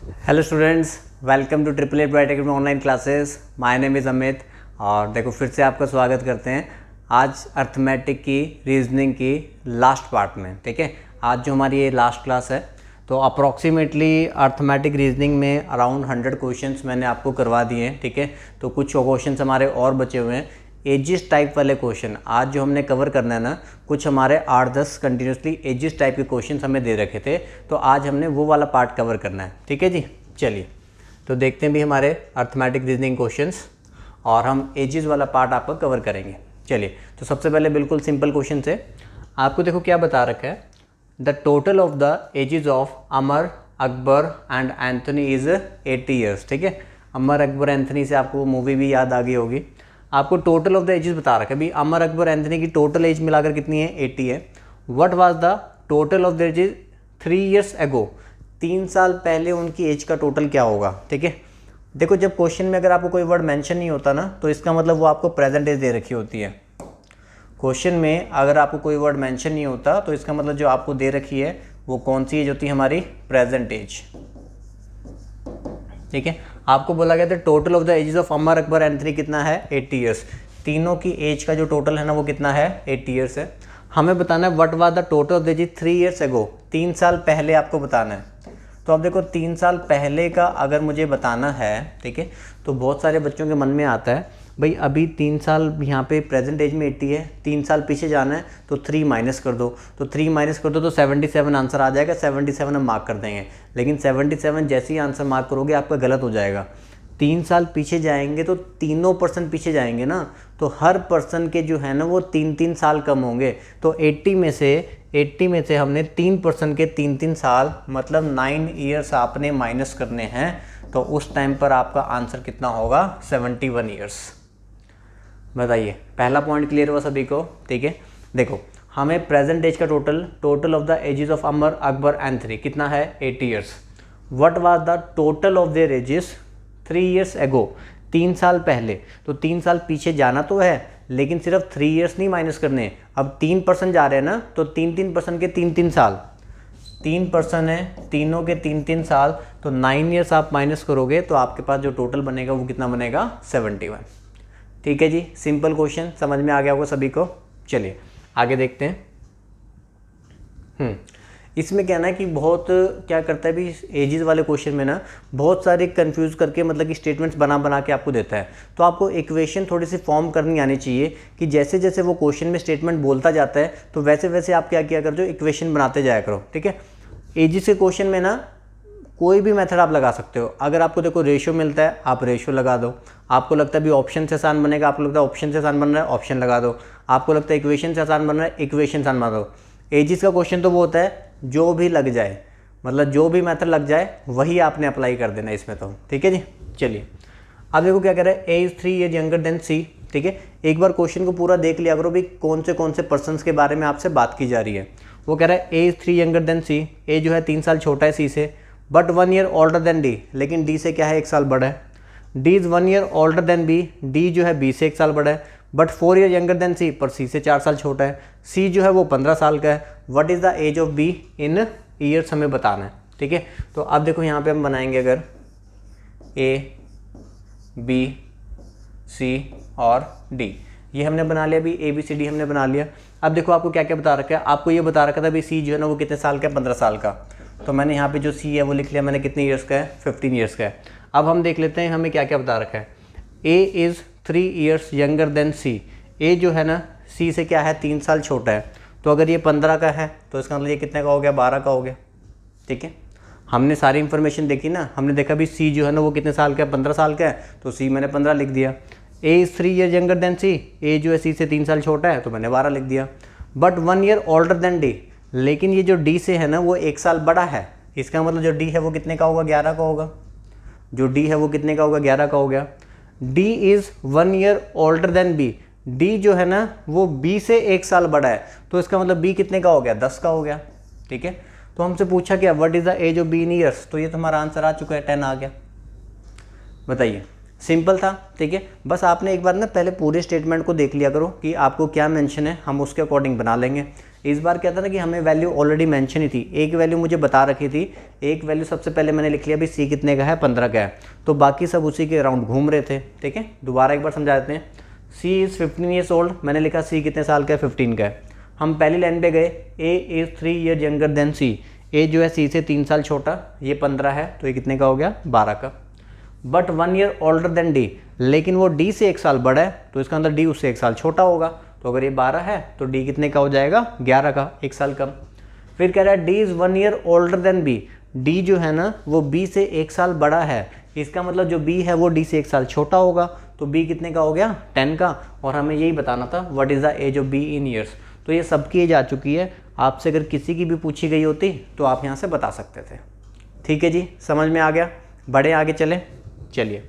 Hello students, welcome to triple eight biotech में online classes. My name is Amit और देखो फिर से आपका स्वागत करते हैं आज अर्थमेटिक की रीजनिंग की लास्ट पार्ट में। ठीक है, आज जो हमारी ये लास्ट क्लास है तो अप्रॉक्सीमेटली अर्थमेटिक रीजनिंग में अराउंड 100 क्वेश्चंस मैंने आपको करवा दिए हैं। ठीक है, तो कुछ क्वेश्चंस हमारे और बचे हुए हैं। एजिस टाइप वाले क्वेश्चन आज जो हमने कवर करना है ना, कुछ हमारे 8-10 कंटिन्यूसली एजिस टाइप के क्वेश्चंस हमें दे रखे थे, तो आज हमने वो वाला पार्ट कवर करना है। ठीक है जी, चलिए तो देखते हैं भी हमारे अर्थमेटिक रीजनिंग क्वेश्चंस और हम एजिस वाला पार्ट आपका कवर करेंगे। चलिए तो सबसे पहले बिल्कुल सिंपल क्वेश्चन से आपको देखो क्या बता रखा है। The total of the ages of Amar, Akbar and Anthony is 80 years. ठीक है, अमर, अकबर, एंथनी से आपको मूवी भी याद आ गई होगी। आपको टोटल ऑफ द एजेस बता रखा है, भी अमर, अकबर, एंथनी की टोटल एज मिलाकर कितनी है, 80 है। What was the total of the ages 3 years ago, 3 साल पहले उनकी एज का टोटल क्या होगा। ठीक है, देखो जब क्वेश्चन में अगर आपको कोई वर्ड मेंशन नहीं होता ना, तो इसका मतलब वो आपको प्रेजेंट एज दे रखी होती है। क्वेश्चन में अगर आपको कोई वर्ड मेंशन नहीं होता तो इसका मतलब जो आपको दे रखी है वो कौन सी एज होती है, हमारी प्रेजेंट एज। ठीक है, आपको बोला गया था total of the ages of Amar, Akbar, Anthony कितना है, 80 ईयर्स। तीनों की एज का जो टोटल है ना वो कितना है, 80 ईयर्स है। हमें बताना है what was the total of the ages 3 years ago, 3 साल पहले आपको बताना है। तो अब देखो 3 साल पहले का अगर मुझे बताना है, ठीक है, तो बहुत सारे बच्चों के मन में आता है भाई अभी 3 साल यहाँ पे प्रेजेंट एज में 80 है, 3 साल पीछे जाना है तो 3 माइनस कर दो, तो 3 माइनस कर दो तो 77 आंसर आ जाएगा। 77 हम मार्क कर देंगे, लेकिन 77 जैसे ही आंसर मार्क करोगे आपका गलत हो जाएगा। 3 साल पीछे जाएंगे तो तीनों पर्सन पीछे जाएंगे ना, तो हर पर्सन के जो है ना वो 3-3 साल कम होंगे। तो 80 में से हमने 3 पर्सन के 3-3 साल मतलब 9 ईयर्स आपने माइनस करने हैं, तो उस टाइम पर आपका आंसर कितना होगा, 71 ईयर्स। बताइए, पहला पॉइंट क्लियर हुआ सभी को। ठीक है, देखो हमें प्रेजेंट एज का total of the ages of Amar, Akbar, Anthony कितना है, 80 years. What was the total of their ages 3 years ago, 3 साल पहले। तो 3 साल पीछे जाना तो है, लेकिन सिर्फ 3 ईयर्स नहीं माइनस करने। अब 3 पर्सन जा रहे हैं ना, तो 3-3 पर्सन के 3-3 साल, 3 पर्सन है, तीनों के 3-3 साल, तो 9 ईयर्स आप माइनस करोगे तो आपके पास जो टोटल बनेगा वो कितना बनेगा, 71। ठीक है जी, सिंपल क्वेश्चन, समझ में आ गया होगा सभी को। चलिए आगे देखते हैं। इसमें क्या ना कि बहुत क्या करता है भी एजेस वाले क्वेश्चन में ना बहुत सारे कंफ्यूज करके मतलब कि स्टेटमेंट्स बना के आपको देता है। तो आपको इक्वेशन थोड़ी सी फॉर्म करनी आनी चाहिए कि जैसे जैसे वो क्वेश्चन में स्टेटमेंट बोलता जाता है तो वैसे वैसे आप क्या किया करो, इक्वेशन बनाते जाया करो। ठीक है, एजेस के क्वेश्चन में ना कोई भी मेथड आप लगा सकते हो। अगर आपको देखो रेशियो मिलता है, आप रेशियो लगा दो। आपको लगता है भी ऑप्शन से आसान बनेगा, आपको लगता है ऑप्शन से आसान बन रहा है, ऑप्शन लगा दो। आपको लगता है इक्वेशन से आसान बन रहा है, इक्वेशन से आसान बना दो। एजिस का क्वेश्चन तो वो होता है जो भी लग जाए, मतलब जो भी मेथड लग जाए वही आपने अप्लाई कर देना इसमें तो। ठीक है जी, चलिए अब देखो क्या कह रहा है, A is 3 year younger than C. ठीक है, एक बार क्वेश्चन को पूरा देख लिया करो भी कौन से पर्सन्स के बारे में आपसे बात की जा रही है। वो कह रहा है A is 3 younger than C, A जो है 3 साल छोटा है सी से, but 1 year older than D, लेकिन डी से क्या है 1 साल बड़ा है। D is 1 year older than B, D जो है बी से 1 साल बड़ा है, but 4 year younger than C, पर सी से 4 साल छोटा है। सी जो है वो 15 साल का है। What is the age of B in years हमें बताना है। ठीक है, तो अब देखो यहाँ पे हम बनाएंगे अगर ए, बी, सी और डी, ये हमने बना लिया। अभी ए बी सी डी हमने बना लिया। अब देखो आपको क्या क्या बता रखा है, आपको ये बता रखा था भाई सी जो है ना वो कितने साल का है, 15 साल का। तो मैंने यहाँ पे जो सी है वो लिख लिया मैंने, कितने ईयर्स का है, 15 ईयर्स का है। अब हम देख लेते हैं हमें क्या क्या बता रखा है। A is 3 years younger than C, A जो है ना सी से क्या है, 3 साल छोटा है। तो अगर ये 15 का है तो इसका मतलब ये कितने का हो गया, 12 का हो गया। ठीक है, हमने सारी इन्फॉर्मेशन देखी ना, हमने देखा भी सी जो है ना वो कितने साल का है, 15 साल का है, तो सी मैंने 15 लिख दिया। A is 3 year younger than C, A जो है सी से 3 साल छोटा है, तो मैंने 12 लिख दिया। But 1 year older than D, लेकिन ये जो डी से है ना वो 1 साल बड़ा है, इसका मतलब जो डी है वो कितने का होगा, 11 का होगा। जो डी है वो कितने का होगा, 11 का हो गया। D is 1 year older than B, D जो है ना वो बी से 1 साल बड़ा है, तो इसका मतलब बी कितने का हो गया, 10 का हो गया। ठीक है, तो हमसे पूछा क्या, what is the age of B in years, तो ये तो हमारा आंसर आ चुका है, 10 आ गया। बताइए सिंपल था, ठीक है। बस आपने एक बार ना पहले पूरे स्टेटमेंट को देख लिया करो कि आपको क्या मेंशन है, हम उसके अकॉर्डिंग बना लेंगे। इस बार क्या था ना कि हमें वैल्यू ऑलरेडी मेंशन ही थी, एक वैल्यू मुझे बता रखी थी, एक वैल्यू सबसे पहले मैंने लिख लिया भी सी कितने का है, 15 का है, तो बाकी सब उसी के अराउंड घूम रहे थे, ठीक है। दोबारा एक बार समझा देते हैं। सी इज़ 15 ईयर्स ओल्ड, मैंने लिखा सी कितने साल का है, 15 का है। हम पहली लाइन पे गए, A is 3 year younger than C, A जो है सी से 3 साल छोटा, ये 15 है, तो ये कितने का हो गया, 12 का। But 1 year older than D, लेकिन वो डी से 1 साल बड़ा है, तो इसका अंदर डी उससे 1 साल छोटा होगा, तो अगर ये 12 है तो डी कितने का हो जाएगा, 11 का, 1 साल कम। फिर कह रहा है D is 1 year older than B, D जो है ना वो बी से 1 साल बड़ा है, इसका मतलब जो बी है वो डी से 1 साल छोटा होगा, तो बी कितने का हो गया, 10 का। और हमें यही बताना था what is the age of B in years, तो ये सबकी एज आ चुकी है। आपसे अगर किसी की भी पूछी गई होती तो आप यहाँ से बता सकते थे, ठीक है जी, समझ में आ गया। बड़े आगे चले, चलिए।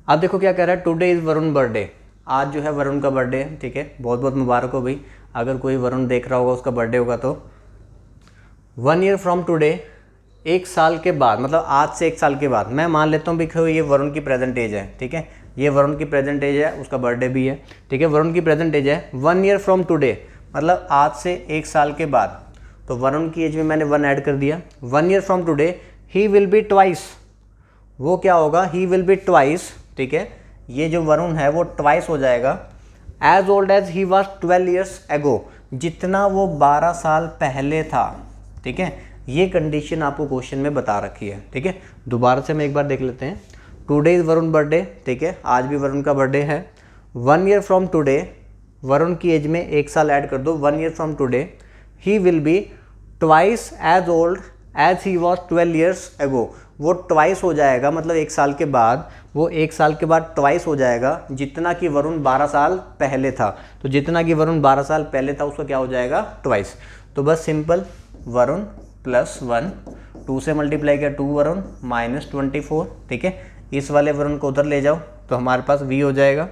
अब देखो क्या कह रहा है, टुडे इज़ वरुण बर्थडे, आज जो है वरुण का बर्थडे है, ठीक है, बहुत बहुत मुबारक हो भाई, अगर कोई वरुण देख रहा होगा उसका बर्थडे होगा तो। 1 ईयर फ्रॉम टुडे, 1 साल के बाद, मतलब आज से 1 साल के बाद, मैं मान लेता हूँ भी ये वरुण की प्रेजेंट एज है, ठीक है, ये वरुण की प्रेजेंट एज है, उसका बर्थडे भी है, ठीक है, वरुण की प्रेजेंट एज है। 1 ईयर फ्रॉम टुडे मतलब आज से 1 साल के बाद, तो वरुण की एज में मैंने 1 ऐड कर दिया। 1 year from today he will be twice, वो क्या होगा, ही विल बी ट्वाइस, ठीक है, ये जो वरुण है वो ट्वाइस हो जाएगा, as old as he was 12 years ago, जितना वो 12 साल पहले था, ठीक है। ये कंडीशन आपको क्वेश्चन में बता रखी है, ठीक है। दोबारा से हम एक बार देख लेते हैं। टुडे इज़ वरुण बर्थडे, ठीक है, आज भी वरुण का बर्थडे है। 1 ईयर फ्रॉम टुडे, वरुण की एज में 1 साल ऐड कर दो, 1 year from today he will be twice as old as he was 12 years ago, वो ट्वाइस हो जाएगा, मतलब 1 साल के बाद, वो 1 साल के बाद ट्वाइस हो जाएगा, जितना कि वरुण 12 साल पहले था, तो जितना कि वरुण 12 साल पहले था उसका क्या हो जाएगा, ट्वाइस। तो बस सिंपल, वरुण प्लस 1, 2 से मल्टीप्लाई किया 2 वरुण माइनस 24, ठीक है, इस वाले वरुण को उधर ले जाओ तो हमारे पास v हो जाएगा,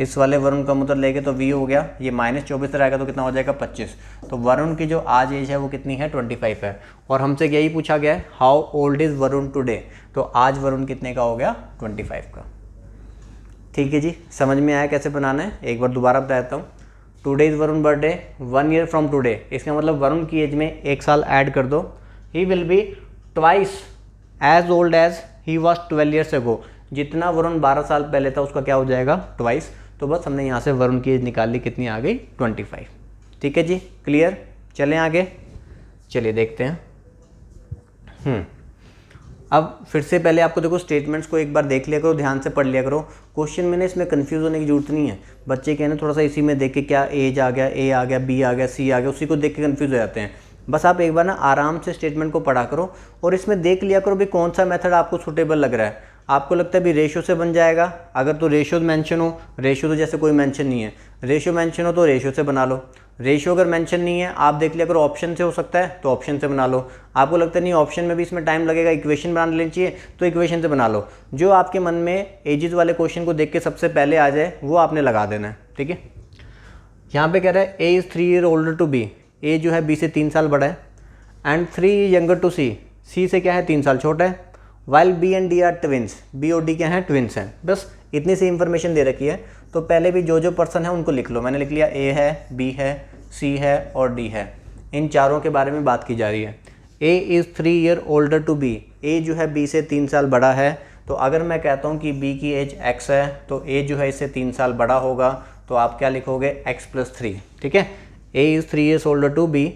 इस वाले वरुण का उधर लेके तो v हो गया, ये -24 रहेगा तो कितना हो जाएगा, 25। तो वरुण की जो आज एज है वो कितनी है, 25 है। और हमसे यही पूछा गया है how old is Varun today, तो आज वरुण कितने का हो गया, 25 का, ठीक है जी। समझ में आया कैसे बनाना है, एक बार दोबारा बता देता हूँ। Today is Varun birthday, 1 year from today, इसका मतलब वरुण की एज में 1 साल ऐड कर दो, he will be twice as old as he was 12 years ago, जितना वरुण 12 साल पहले था उसका क्या हो जाएगा, ट्वाइस। तो बस हमने यहाँ से वरुण की एज निकाल ली, कितनी आ गई, 25, ठीक है जी, क्लियर। चलें आगे, चलिए देखते हैं। अब फिर से पहले आपको देखो स्टेटमेंट्स को एक बार देख लिया करो, ध्यान से पढ़ लिया करो, क्वेश्चन में ना इसमें कंफ्यूज होने की जरूरत नहीं है। बच्चे कहने थोड़ा सा इसी में देख के क्या एज आ गया, ए आ गया, बी आ गया, सी आ गया, उसी को देख के कंफ्यूज हो जाते हैं। बस आप एक बार ना आराम से स्टेटमेंट को पढ़ा करो और इसमें देख लिया करो भी कौन सा मेथड आपको सूटेबल लग रहा है। आपको लगता है भी रेशो से बन जाएगा, अगर तो रेशो मेंशन हो, रेशो तो जैसे कोई मेंशन नहीं है, रेशो मेंशन हो तो रेशो से बना लो, रेशो अगर मेंशन नहीं है आप देख लिया करो ऑप्शन से हो सकता है तो ऑप्शन से बना लो, आपको लगता नहीं ऑप्शन में भी इसमें टाइम लगेगा, इक्वेशन बना लेनी चाहिए तो इक्वेशन से बना लो। जो आपके मन में एजेस वाले क्वेश्चन को देख के सबसे पहले आ जाए वो आपने लगा देना है, ठीक है। यहाँ पे कह रहा है A is 3 year older to B, A जो है बी से 3 साल बड़ा है, and 3 younger to C, C से क्या है 3 साल छोटा है, while B and D are twins, B और डी क्या हैं, ट्विंस हैं। बस इतनी सी इंफॉर्मेशन दे रखी है, तो पहले भी जो पर्सन है उनको लिख लो। मैंने लिख लिया, ए है, बी है, सी है और डी है, इन चारों के बारे में बात की जा रही है। A is 3 year older to B, A जो है बी से 3 साल बड़ा है, तो अगर मैं कहता हूँ कि बी की एज x है तो ए जो है इससे 3 साल बड़ा होगा, तो आप क्या लिखोगे, x + 3, ठीक है। A is 3 years older to B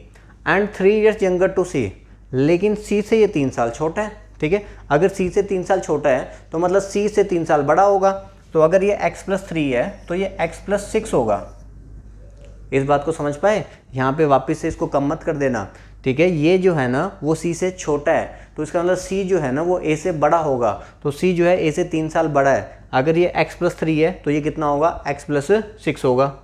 and 3 years younger to C, लेकिन सी से ये 3 साल छोटा है, ठीक है। अगर सी से 3 साल छोटा है तो मतलब सी से 3 साल बड़ा होगा, तो अगर ये x + 3 है तो ये x + 6 होगा। इस बात को समझ पाए, यहाँ पे वापस से इसको कम मत कर देना, ठीक है। ये जो है ना वो सी से छोटा है, तो इसका मतलब सी जो है ना वो ए से बड़ा होगा, तो सी जो है ए से 3 साल बड़ा है। अगर ये x + 3 है तो ये कितना होगा, x + 6 होगा।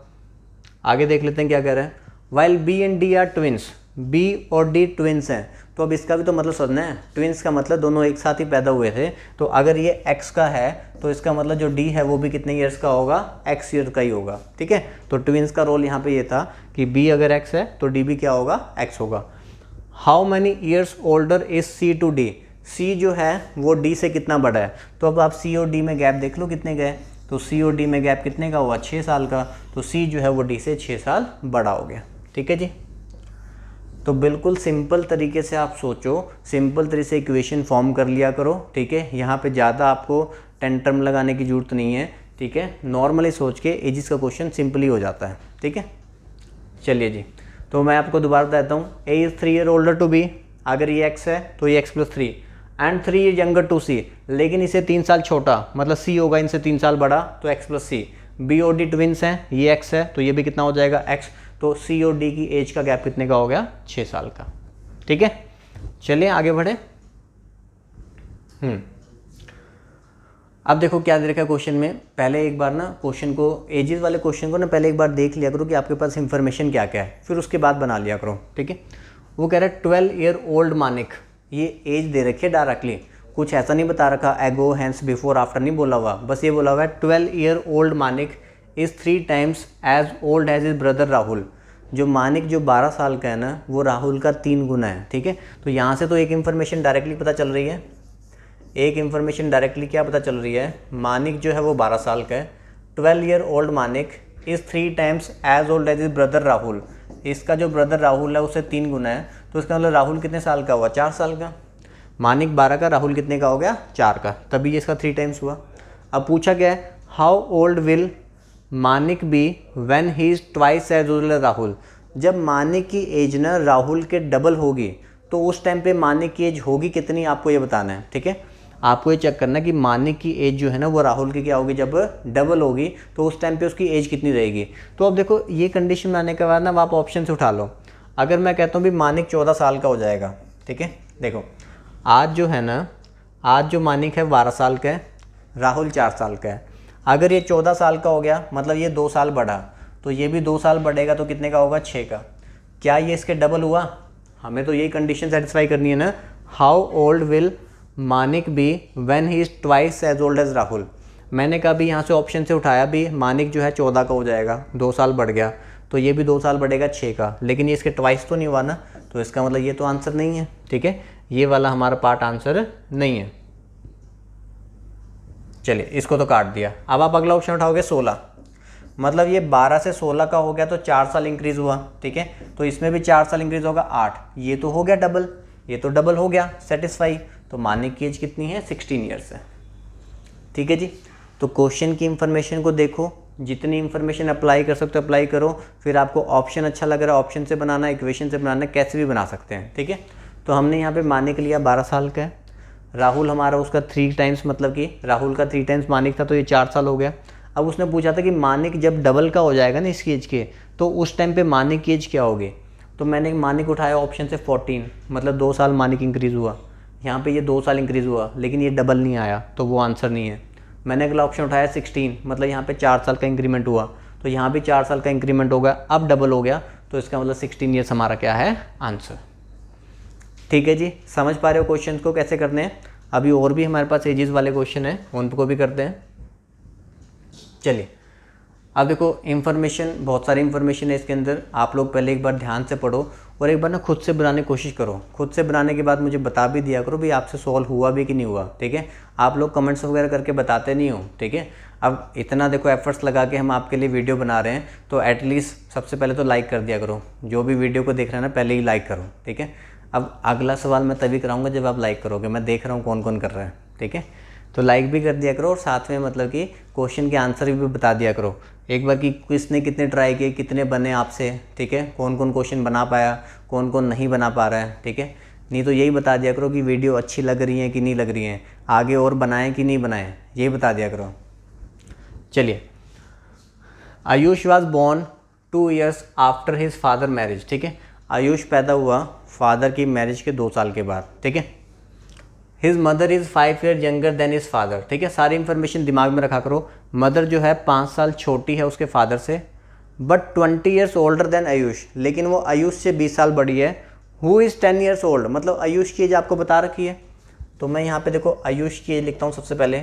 आगे देख लेते हैं क्या कह रहे हैं, while B and D are twins, B और डी ट्विंस हैं, तो अब इसका भी तो मतलब समझना है, ट्विंस का मतलब दोनों एक साथ ही पैदा हुए थे, तो अगर ये x का है तो इसका मतलब जो d है वो भी कितने ईयर्स का होगा, x ईयर का ही होगा, ठीक है। तो ट्विंस का रोल यहाँ पे ये था कि b अगर x है तो d भी क्या होगा, x होगा। How many years older is c to d, C जो है वो डी से कितना बड़ा है, तो अब आप सी और डी में गैप देख लो कितने गए, तो सी और डी में गैप कितने का हुआ, 6 साल का, तो सी जो है वो डी से 6 साल बड़ा हो गया। ठीक है जी। तो बिल्कुल सिंपल तरीके से आप सोचो, सिंपल तरीके से इक्वेशन फॉर्म कर लिया करो। ठीक है, यहाँ पे ज़्यादा आपको टेंटर्म लगाने की ज़रूरत नहीं है। ठीक है, नॉर्मली सोच के एजिस का क्वेश्चन सिंपली हो जाता है। ठीक है, चलिए जी, तो मैं आपको दोबारा बताता हूँ। A is 3 year older to B, अगर ये एक्स है तो ये X plus 3, and 3 year younger to C, लेकिन इसे 3 साल छोटा, मतलब सी होगा इनसे 3 साल बड़ा, तो एक्स प्लस सी। बी और डी ट्विंस हैं, ये एक्स है तो ये भी कितना हो जाएगा, एक्स। तो सी और डी की एज का गैप कितने का हो गया, 6 साल का। ठीक है, चलिए आगे बढ़े। अब देखो क्या दे रखा है क्वेश्चन में। पहले एक बार ना क्वेश्चन को, एजेस वाले क्वेश्चन को ना पहले एक बार देख लिया करो कि आपके पास इंफॉर्मेशन क्या क्या है, फिर उसके बाद बना लिया करो। ठीक है, वो कह रहा है 12 ईयर ओल्ड मानिक, ये एज दे रखी है डायरेक्टली, कुछ ऐसा नहीं बता रखा एगो हैंस बिफोर आफ्टर नहीं बोला हुआ, बस ये बोला हुआ है 12 year old Manik is 3 times as old as his brother Rahul. जो मानिक जो 12 साल का है ना, वो राहुल का 3 गुना है। ठीक है, तो यहाँ से तो एक इन्फॉर्मेशन डायरेक्टली पता चल रही है, एक इन्फॉर्मेशन डायरेक्टली क्या पता चल रही है, मानिक जो है वो 12 साल का है। 12 year old Manik is 3 times as old as his brother Rahul, इसका जो ब्रदर राहुल है उससे 3 गुना है, तो इसका मतलब राहुल कितने साल का हुआ, 4 साल का। मानिक 12 का, राहुल कितने का हो गया, 4 का, तभी ये इसका 3 टाइम्स हुआ। अब पूछा गया है how old will Manik be when he is twice as old as Rahul. जब मानिक की एज ना राहुल के डबल होगी तो उस टाइम पे मानिक की एज होगी कितनी, आपको ये बताना है। ठीक है, आपको ये चेक करना है कि मानिक की एज जो है ना वो राहुल की क्या होगी, जब डबल होगी तो उस टाइम पे उसकी एज कितनी रहेगी। तो अब देखो ये कंडीशन में आने के बाद ना आप ऑप्शन से उठा लो। अगर मैं कहता हूँ भी मानिक 14 साल का हो जाएगा, ठीक है, देखो आज जो है ना, आज जो मानिक है 12 साल का है, राहुल 4 साल का है। अगर ये 14 साल का हो गया मतलब ये 2 साल बढ़ा, तो ये भी 2 साल बढ़ेगा तो कितने का होगा, 6 का। क्या ये इसके डबल हुआ, हमें तो यही कंडीशन सेटिस्फाई करनी है ना। How old will Manik be when he is twice as old as Rahul. मैंने कहा भी यहाँ से ऑप्शन से उठाया भी मानिक जो है 14 का हो जाएगा, 2 साल बढ़ गया, तो ये भी 2 साल बढ़ेगा 6 का, लेकिन ये इसके ट्वाइस तो नहीं हुआ ना, तो इसका मतलब ये तो आंसर नहीं है। ठीक है, ये वाला हमारा पार्ट आंसर नहीं है। चलिए इसको तो काट दिया। अब आप अगला ऑप्शन उठाओगे 16, मतलब ये 12 से 16 का हो गया तो 4 साल इंक्रीज़ हुआ। ठीक है, तो इसमें भी 4 साल इंक्रीज़ होगा 8, ये तो हो गया डबल, ये तो डबल हो गया सेटिस्फाई। तो मानिक की एज कितनी है, 16 ईयर्स है। ठीक है जी, तो क्वेश्चन की इंफॉर्मेशन को देखो, जितनी इंफॉर्मेशन अप्लाई कर सकते हो अप्लाई करो, फिर आपको ऑप्शन अच्छा लग रहा है ऑप्शन से बनाना, इक्वेशन से बनाना, कैसे भी बना सकते हैं। ठीक है, तो हमने यहाँ पे मानिक लिया 12 साल का है, राहुल हमारा उसका 3 टाइम्स, मतलब कि राहुल का 3 टाइम्स मानिक था, तो ये 4 साल हो गया। अब उसने पूछा था कि मानिक जब डबल का हो जाएगा ना इसकी एज के, तो उस टाइम पे मानिक की एज क्या होगी। तो मैंने मानिक उठाया ऑप्शन से 14, मतलब 2 साल मानिक इंक्रीज़ हुआ। यहाँ पे ये 2 साल इंक्रीज़ हुआ लेकिन ये डबल नहीं आया, तो वो आंसर नहीं है। मैंने अगला ऑप्शन उठाया 16, मतलब यहाँ पे 4 साल का इंक्रीमेंट हुआ, तो यहाँ भी 4 साल का इंक्रीमेंट होगा, अब डबल हो गया, तो इसका मतलब 16 ईयर्स हमारा क्या है, आंसर। ठीक है जी, समझ पा रहे हो क्वेश्चन को कैसे करने हैं। अभी और भी हमारे पास एजेस वाले क्वेश्चन हैं, उनको भी करते हैं। चलिए अब देखो इन्फॉर्मेशन, बहुत सारी इन्फॉर्मेशन है इसके अंदर, आप लोग पहले एक बार ध्यान से पढ़ो और एक बार ना खुद से बनाने की कोशिश करो। खुद से बनाने के बाद मुझे बता भी दिया करो भी आपसे सॉल्व हुआ भी कि नहीं हुआ। ठीक है, आप लोग कमेंट्स वगैरह करके बताते नहीं हो। ठीक है, अब इतना देखो एफर्ट्स लगा के हम आपके लिए वीडियो बना रहे हैं, तो एटलीस्ट सबसे पहले तो लाइक कर दिया करो। जो भी वीडियो को देख रहे हैं ना पहले ही लाइक करो। ठीक है, अब अगला सवाल मैं तभी कराऊंगा जब आप लाइक करोगे, मैं देख रहा हूँ कौन कौन कर रहा है। ठीक है, तो लाइक भी कर दिया करो और साथ में मतलब कि क्वेश्चन के आंसर भी बता दिया करो एक बार कि किसने कितने ट्राई किए, कितने बने आपसे। ठीक है, कौन कौन क्वेश्चन बना पाया, कौन कौन नहीं बना पा रहा है। ठीक है, नहीं तो यही बता दिया करो कि वीडियो अच्छी लग रही है कि नहीं लग रही है, आगे और बनाएं कि नहीं बनाएं, यही बता दिया करो। चलिए, Ayush was born 2 years after his father marriage. ठीक है, आयुष पैदा हुआ फादर की मैरिज के 2 साल के बाद। ठीक है, his mother is 5 year younger than his father. ठीक है, सारी इंफॉर्मेशन दिमाग में रखा करो। मदर जो है 5 साल छोटी है उसके फादर से, but 20 years older than Ayush, लेकिन वो आयुष से 20 साल बड़ी है। हु इज़ 10 ईयर्स ओल्ड, मतलब आयुष की एज आपको बता रखी है, तो मैं यहाँ पे देखो आयुष की एज लिखता हूँ। सबसे पहले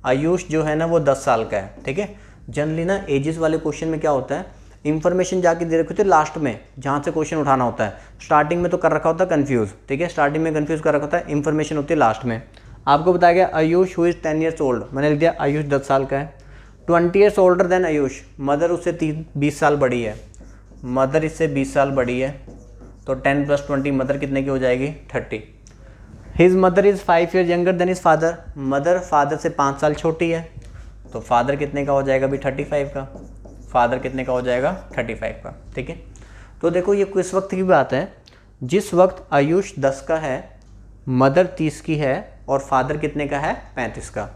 आयुष जो है ना वो 10 साल का है। ठीक है, जनरली ना एजेस वाले क्वेश्चन में क्या होता है, इन्फॉर्मेशन जाके दे रखी होती है लास्ट में जहाँ से क्वेश्चन उठाना होता है, स्टार्टिंग में तो कर रखा होता है कन्फ्यूज़, ठीक है, स्टार्टिंग में कन्फ्यूज़ कर रखा होता है, इन्फॉर्मेशन होती है लास्ट में। आपको बताया गया Ayush who is 10 years old, मैंने लिख दिया आयुष 10 साल का है। 20 years older than Ayush, mother उससे 20 साल बड़ी है, मदर इससे 20 साल बड़ी है, तो 10 + 20 मदर कितने की हो जाएगी 30। His mother is 5 year younger than his father, mother father से 5 साल छोटी है, तो फादर कितने का हो जाएगा भी 35 का, फादर कितने का हो जाएगा 35 का, ठीक है। तो देखो ये किस वक्त की बात है, जिस वक्त आयुष 10 का है, मदर 30 की है और फादर कितने का है 35 का।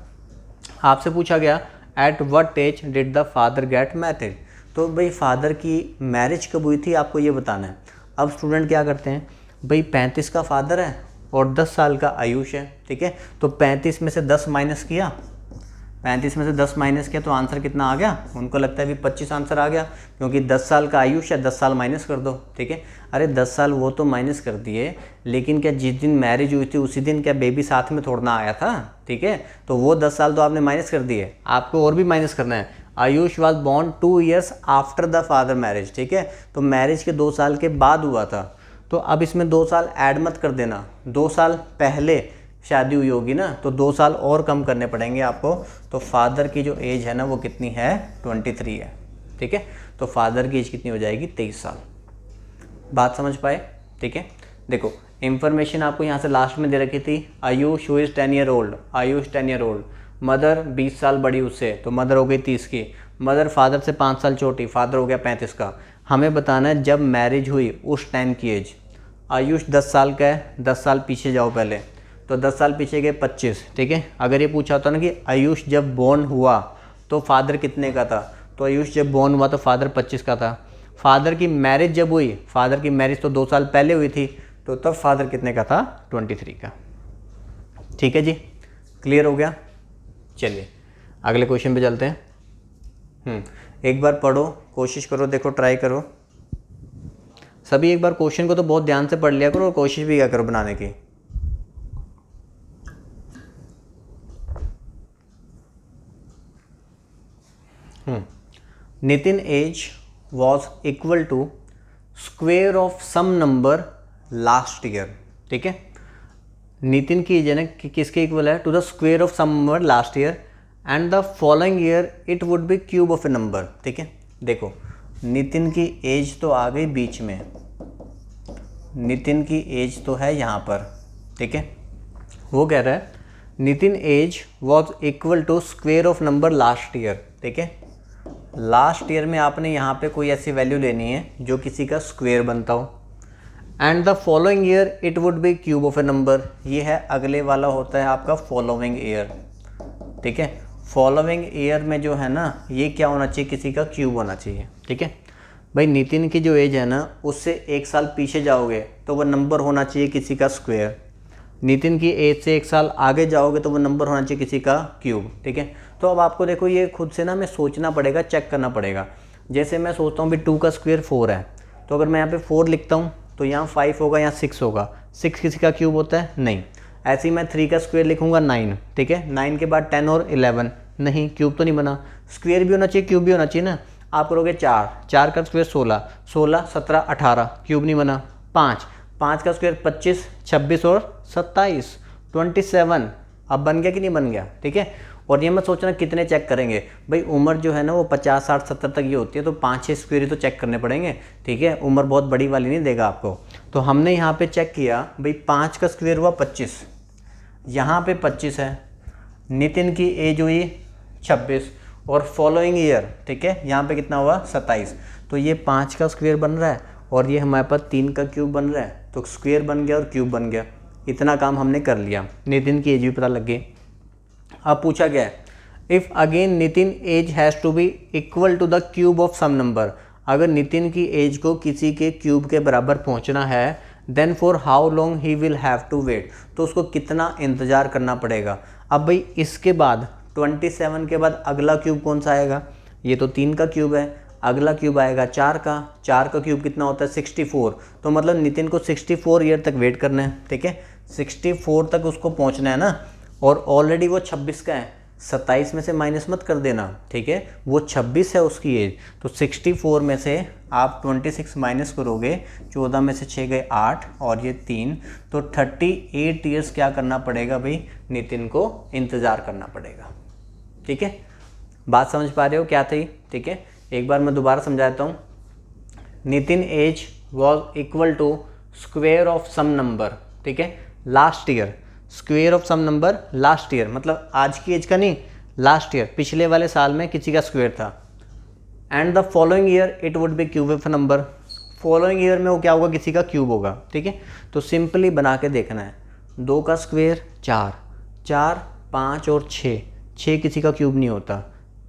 आपसे पूछा गया at what age did the father get married, तो भाई फादर की मैरिज कब हुई थी आपको ये बताना है। अब स्टूडेंट क्या करते हैं, भाई 35 का फादर है और 10 साल का आयुष है, ठीक है, तो 35 में से 10 माइनस किया, 35 में से 10 माइनस किया तो आंसर कितना आ गया, उनको लगता है भी 25 आंसर आ गया, क्योंकि 10 साल का आयुष है, 10 साल माइनस कर दो, ठीक है। अरे 10 साल वो तो माइनस कर दिए, लेकिन क्या जिस दिन मैरिज हुई थी उसी दिन क्या बेबी साथ में थोड़ा ना आया था, ठीक है, तो वो 10 साल तो आपने माइनस कर दिए, आपको और भी माइनस करना है। Ayush was born 2 years after the father marriage, ठीक है, तो मैरिज के 2 साल के बाद हुआ था, तो अब इसमें 2 साल ऐड मत कर देना, 2 साल पहले शादी हुई होगी ना, तो 2 साल और कम करने पड़ेंगे आपको, तो फादर की जो एज है ना वो कितनी है 23 है, ठीक है, तो फादर की एज कितनी हो जाएगी 23 साल। बात समझ पाए, ठीक है। देखो इन्फॉर्मेशन आपको यहाँ से लास्ट में दे रखी थी, Ayush who is 10 year old, Ayush 10 year old, mother 20 साल बड़ी उससे, तो मदर हो गई 30 की, मदर फादर से 5 साल छोटी, फादर हो गया 35 का। हमें बताना है जब मैरिज हुई उस टाइम की एज, आयुष 10 साल का है, 10 साल पीछे जाओ पहले, तो 10 साल पीछे गए 25, ठीक है। अगर ये पूछा होता ना कि आयुष जब बॉर्न हुआ तो फादर कितने का था, तो आयुष जब बॉर्न हुआ तो फादर 25 का था। फादर की मैरिज जब हुई, फादर की मैरिज तो 2 साल पहले हुई थी, तो तब फादर कितने का था 23 का, ठीक है जी, क्लियर हो गया। चलिए अगले क्वेश्चन पे चलते हैं। एक बार पढ़ो, कोशिश करो, देखो ट्राई करो सभी, एक बार क्वेश्चन को तो बहुत ध्यान से पढ़ लिया करो और कोशिश भी क्या करो बनाने की। Nitin age was equal to square of some number last year, ठीक है। नितिन की एज है ना किसके इक्वल है, to the square of some number last year and the following year it would be cube of a number, ठीक है। देखो नितिन की एज तो आ गई बीच में, नितिन की एज तो है यहाँ पर, ठीक है। वो कह रहा है Nitin age was equal to square of number last year, ठीक है। लास्ट ईयर में आपने यहाँ पे कोई ऐसी वैल्यू लेनी है जो किसी का स्क्वेयर बनता हो, and the following year it would be cube of a number, ये है अगले वाला होता है आपका फॉलोइंग ईयर, ठीक है। फॉलोइंग ईयर में जो है ना ये क्या होना चाहिए, किसी का क्यूब होना चाहिए, ठीक है। भाई नितिन की जो एज है ना उससे 1 साल पीछे जाओगे तो वह नंबर होना चाहिए किसी का स्क्वेयर, नितिन की एज से 1 साल आगे जाओगे तो वो नंबर होना चाहिए किसी का क्यूब, ठीक है। तो अब आपको देखो ये खुद से ना हमें सोचना पड़ेगा, चेक करना पड़ेगा। जैसे मैं सोचता हूँ भी 2 का स्क्वायर 4 है, तो अगर मैं यहाँ पे 4 लिखता हूँ तो यहाँ 5 होगा, यहाँ 6 होगा, 6 किसी का क्यूब होता है नहीं। ऐसे ही मैं 3 का स्क्वायर लिखूँगा 9, ठीक है, 9 के बाद 10 और 11, नहीं क्यूब तो नहीं बना, स्क्वायर भी होना चाहिए क्यूब भी होना चाहिए ना। आप करोगे 4 का स्क्वायर 16, 16 17 18, क्यूब नहीं बना। 5 का स्क्वायर 25, 26 और 27, 27, अब बन गया कि नहीं बन गया, ठीक है। और ये मत सोचना कितने चेक करेंगे, भाई उम्र जो है ना वो 50 60 70 तक ये होती है, तो 5-6 स्क्वायर ही तो चेक करने पड़ेंगे, ठीक है। उम्र बहुत बड़ी वाली नहीं देगा आपको। तो हमने यहाँ पे चेक किया भाई 5 का स्क्वायर हुआ 25, यहाँ पे 25 है, नितिन की एज हुई 26 और फॉलोइंग ईयर, ठीक है, यहाँ पे कितना हुआ 27, तो ये 5 का स्क्वायर बन रहा है और ये हमारे पास 3 का क्यूब बन रहा है, तो स्क्वायर बन गया और क्यूब बन गया। इतना काम हमने कर लिया, नितिन की एज भी पता लग गई। अब पूछा गया है if again Nitin age has to be equal to the cube of some number, अगर नितिन की एज को किसी के क्यूब के बराबर पहुंचना है then for how long he will have to wait, तो उसको कितना इंतज़ार करना पड़ेगा। अब भाई इसके बाद 27 के बाद अगला क्यूब कौन सा आएगा, ये तो 3 का क्यूब है, अगला क्यूब आएगा 4 का क्यूब कितना होता है 64, तो मतलब नितिन को 64 ईयर तक वेट करना है, ठीक है, 64 तक उसको पहुंचना है ना, और ऑलरेडी वो 26 का है, 27 में से माइनस मत कर देना, ठीक है। वो 26 है उसकी एज, तो 64 में से आप 26 माइनस करोगे, 14 में से 6 गए 8 और ये 3, तो 38 ईयर्स क्या करना पड़ेगा भाई, नितिन को इंतज़ार करना पड़ेगा, ठीक है। बात समझ पा रहे हो क्या थी, ठीक है। एक बार मैं दोबारा समझाता हूँ। Nitin age was equal to square of some number, ठीक है, last year, square of some number last year, मतलब आज की एज का नहीं, लास्ट ईयर, पिछले वाले साल में किसी का स्क्वेयर था। And the following year it would be cube of number, following year में वो क्या होगा, किसी का क्यूब होगा, ठीक है। तो सिंपली बना के देखना है, 2 का स्क्वेयर 4, 4, 5 और 6, 6 किसी का क्यूब नहीं होता।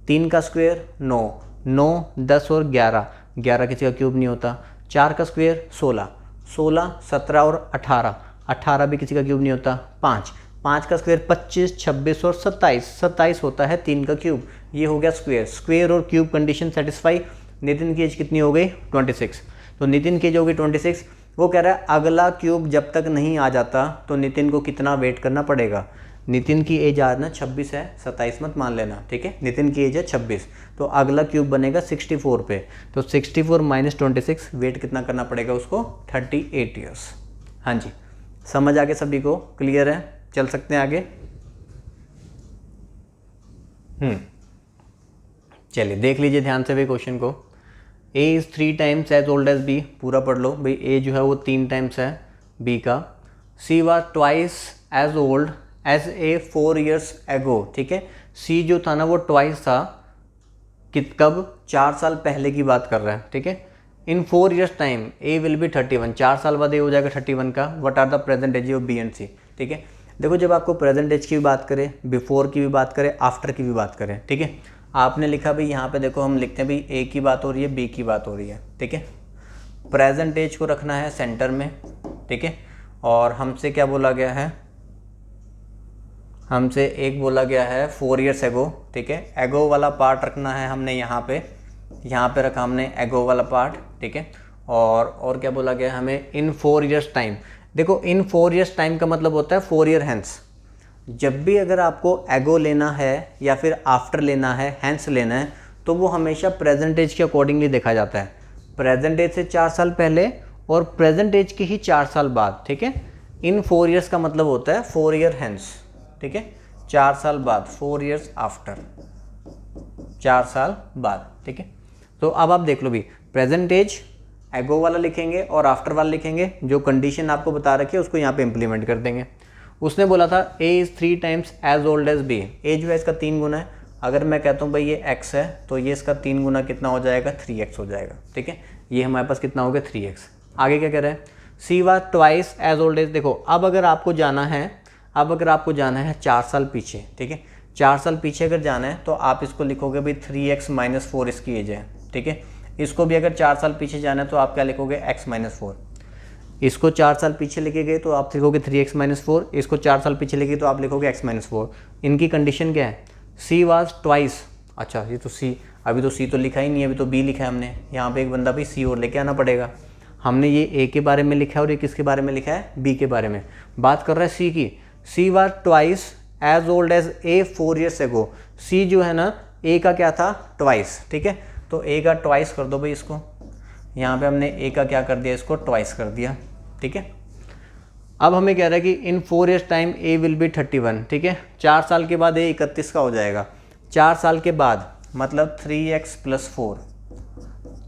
3 का स्क्वेयर 9, 9, 10 और 11, 11 किसी का क्यूब नहीं होता। 4 का स्क्वेयर 16, 16, 17 और 18, 18 भी किसी का क्यूब नहीं होता। 5, 5 का स्क्वेयर 25, 26 और 27, 27 होता है 3 का क्यूब। ये हो गया स्क्वेयर, स्क्वेयर और क्यूब कंडीशन सेटिस्फाई। नितिन की एज कितनी हो गई, 26। तो नितिन की एज हो गई 26। वो कह रहा है अगला क्यूब जब तक नहीं आ जाता तो नितिन को कितना वेट करना पड़ेगा। नितिन की एज आज ना 26 है, 27 मत मान लेना, ठीक है। नितिन की एज है 26, तो अगला क्यूब बनेगा 64 पे, तो 64 माइनस 26, वेट कितना करना पड़ेगा उसको, 38 ईयर्स। हाँ जी, समझ आ गया सभी को, क्लियर है, चल सकते हैं आगे। चलिए देख लीजिए ध्यान से भाई क्वेश्चन को। A is 3 times as old as B, पूरा पढ़ लो भाई। ए जो है वो 3 टाइम्स है बी का। C was twice as old as A 4 years ago, ठीक है। सी जो था ना वो ट्वाइस था, कब, 4 साल पहले की बात कर रहा है, ठीक है। In 4 years time A will be 31, 4 साल बाद ए हो जाएगा 31 का। What are the present age of B and C, ठीक है। देखो जब आपको प्रेजेंट एज की भी बात करें, बिफोर की भी बात करें, आफ्टर की भी बात करें, ठीक है। आपने लिखा भाई यहाँ पे देखो, हम लिखते हैं भाई ए की बात हो रही है, बी की बात हो रही है, ठीक है। प्रेजेंट एज को रखना है सेंटर में, ठीक है। और हमसे क्या बोला गया है, हमसे एक बोला गया है 4 ईयर्स एगो, ठीक है। एगो वाला पार्ट रखना है हमने यहाँ पे रखा हमने एगो वाला पार्ट, ठीक है। और क्या बोला गया हमें, इन 4 ईयर्स टाइम। देखो इन 4 ईयर्स टाइम का मतलब होता है 4 ईयर हैंस। जब भी अगर आपको एगो लेना है या फिर आफ्टर लेना है, हैंस लेना है, तो वो हमेशा प्रेजेंट एज के अकॉर्डिंगली देखा जाता है। प्रेजेंट एज से 4 साल पहले और प्रेजेंट एज के ही 4 साल बाद, ठीक है। इन 4 ईयर्स का मतलब होता है 4 ईयर हैंस, ठीक है। 4 साल बाद, 4 ईयर्स आफ्टर, 4 साल बाद, ठीक है। तो अब आप देख लो भी, प्रेजेंट एज एगो वाला लिखेंगे और आफ्टर वाला लिखेंगे, जो कंडीशन आपको बता रखी है उसको यहाँ पे इम्प्लीमेंट कर देंगे। उसने बोला था A is 3 times as old as B, A जो है इसका 3 गुना है। अगर मैं कहता हूँ भाई ये x है, तो ये इसका 3 गुना कितना हो जाएगा, 3x हो जाएगा, ठीक है। ये हमारे पास कितना हो गया, 3x। आगे क्या कह रहा है, C was twice as old as. देखो अब अगर आपको जाना है 4 साल पीछे, ठीक है। 4 साल पीछे अगर जाना है तो आप इसको लिखोगे भाई 3x माइनस 4 इसकी एज है, ठीक है। इसको भी अगर 4 साल पीछे जाना है तो आप क्या लिखोगे, x माइनस 4। इसको 4 साल पीछे लेके गए तो आप लिखोगे 3x माइनस 4, इसको 4 साल पीछे लेके तो आप लिखोगे x माइनस 4। इनकी कंडीशन क्या है, सी वाज ट्वाइस। अच्छा ये तो सी, अभी तो सी तो लिखा ही नहीं है, अभी तो बी लिखा है हमने। यहाँ पे एक बंदा भाई सी और लेके आना पड़ेगा। हमने ये ए के बारे में लिखा है और ये किसके बारे में लिखा है, बी के बारे में। बात कर रहा है सी की। C was twice as old as A 4 years ago. C जो है ना, ए का क्या था, ट्वाइस, ठीक है। तो ए का ट्वाइस कर दो भाई इसको, यहाँ पे हमने ए का क्या कर दिया, इसको ट्वाइस कर दिया, ठीक है। अब हमें कह रहा है कि इन 4 years time A will be 31, ठीक है। 4 साल के बाद ए 31 का हो जाएगा। 4 साल के बाद मतलब 3x प्लस 4।